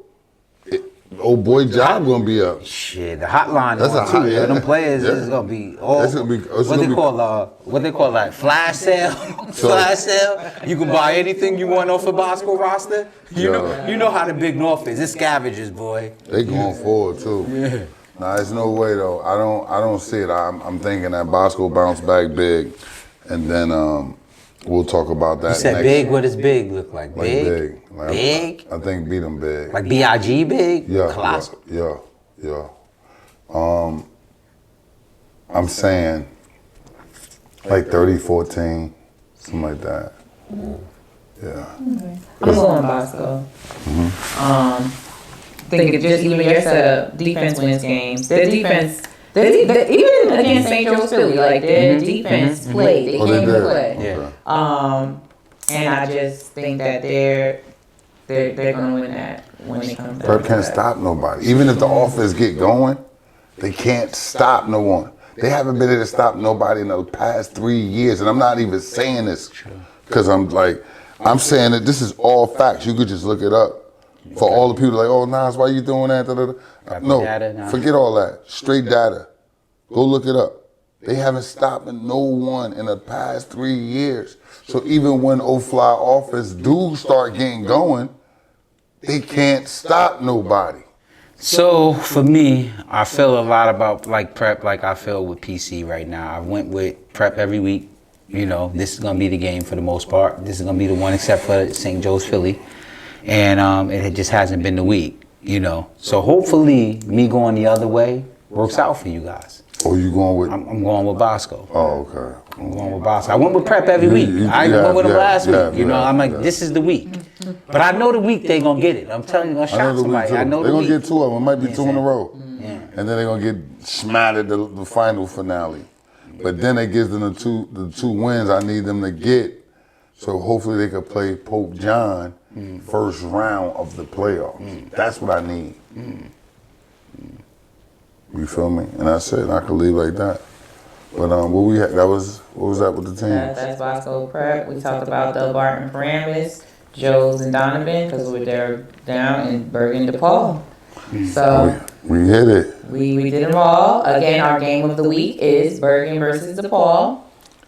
old boy job gonna be up. Shit, the hotline That's on a too. hot- yeah. Them players Yeah. is gonna be all. That's gonna be- it's what gonna they be- call what they call like flash sale. Flash sale. You can buy anything you want off the Bosco roster. You know how the Big North is. It's scavengers, boy. They going forward too. Yeah. Nah, there's no way though. I don't see it. I'm thinking that Bosco bounce back big, and then we'll talk about that. You said next. big. What does big look like? Like Big. big. Like, Big? I think beat them big. Like BIG big. Yeah, Colossal. yeah. I'm saying like 30-14, something like that. Yeah. I'm going Bosco. Think just even your setup, defense wins games. Their defense, even against St. Joe's Philly, like their defense played. They Oh, they came to did. play. Yeah. And I just think that they're gonna win that when they come back. Prep can't stop nobody. Even if the offense get going, they can't stop no one. They haven't been able to stop nobody in the past 3 years. And I'm not even saying this because I'm saying that this is all facts. You could just look it up. For all the people like, oh, Nas, why you doing that? Da, da, da. No, data, nah. forget all that. Straight data. Go look it up. They haven't stopped no one in the past 3 years. So even when O-Fly offense do start getting going, they can't stop nobody. So for me, I feel a lot about like Prep like I feel with PC right now. I went with Prep every week. You know, this is gonna be the game for the most part. This is gonna be the one except for St. Joe's Philly. And it just hasn't been the week, you know. So hopefully me going the other way works out for you guys. Oh, you going with? I'm going with Bosco. Oh, okay. I'm going with Bosco. I went with Prep every week. I went with them last week. You know, I'm like, this is the week. But I know the week they gonna get it. I'm telling you, I'm gonna I know shock the week somebody. too. I know They're the gonna week. get 2 of them. It might be Yeah, 2 in a row. Yeah. And then they're gonna get smattered the final finale. But then it gives them the two wins I need them to get. So hopefully they could play Pope John first round of the playoffs. That's what I need. You feel me? And that's it. I could leave like that. But what was that with the team? That's Bosco Prep. We talked about Delbarton, Paramus, Joe's, and Donovan because they're down in Bergen DePaul. So We hit it. we did them all. Again, our game of the week is Bergen versus DePaul.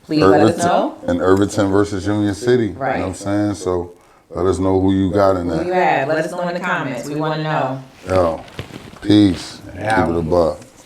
Please let us know. And Irvington versus Union City. Right. You know what I'm saying? So let us know who you got in Who you that. have? Let us know in the comments. We want to know. Yo, peace. Yeah. Keep it a buck.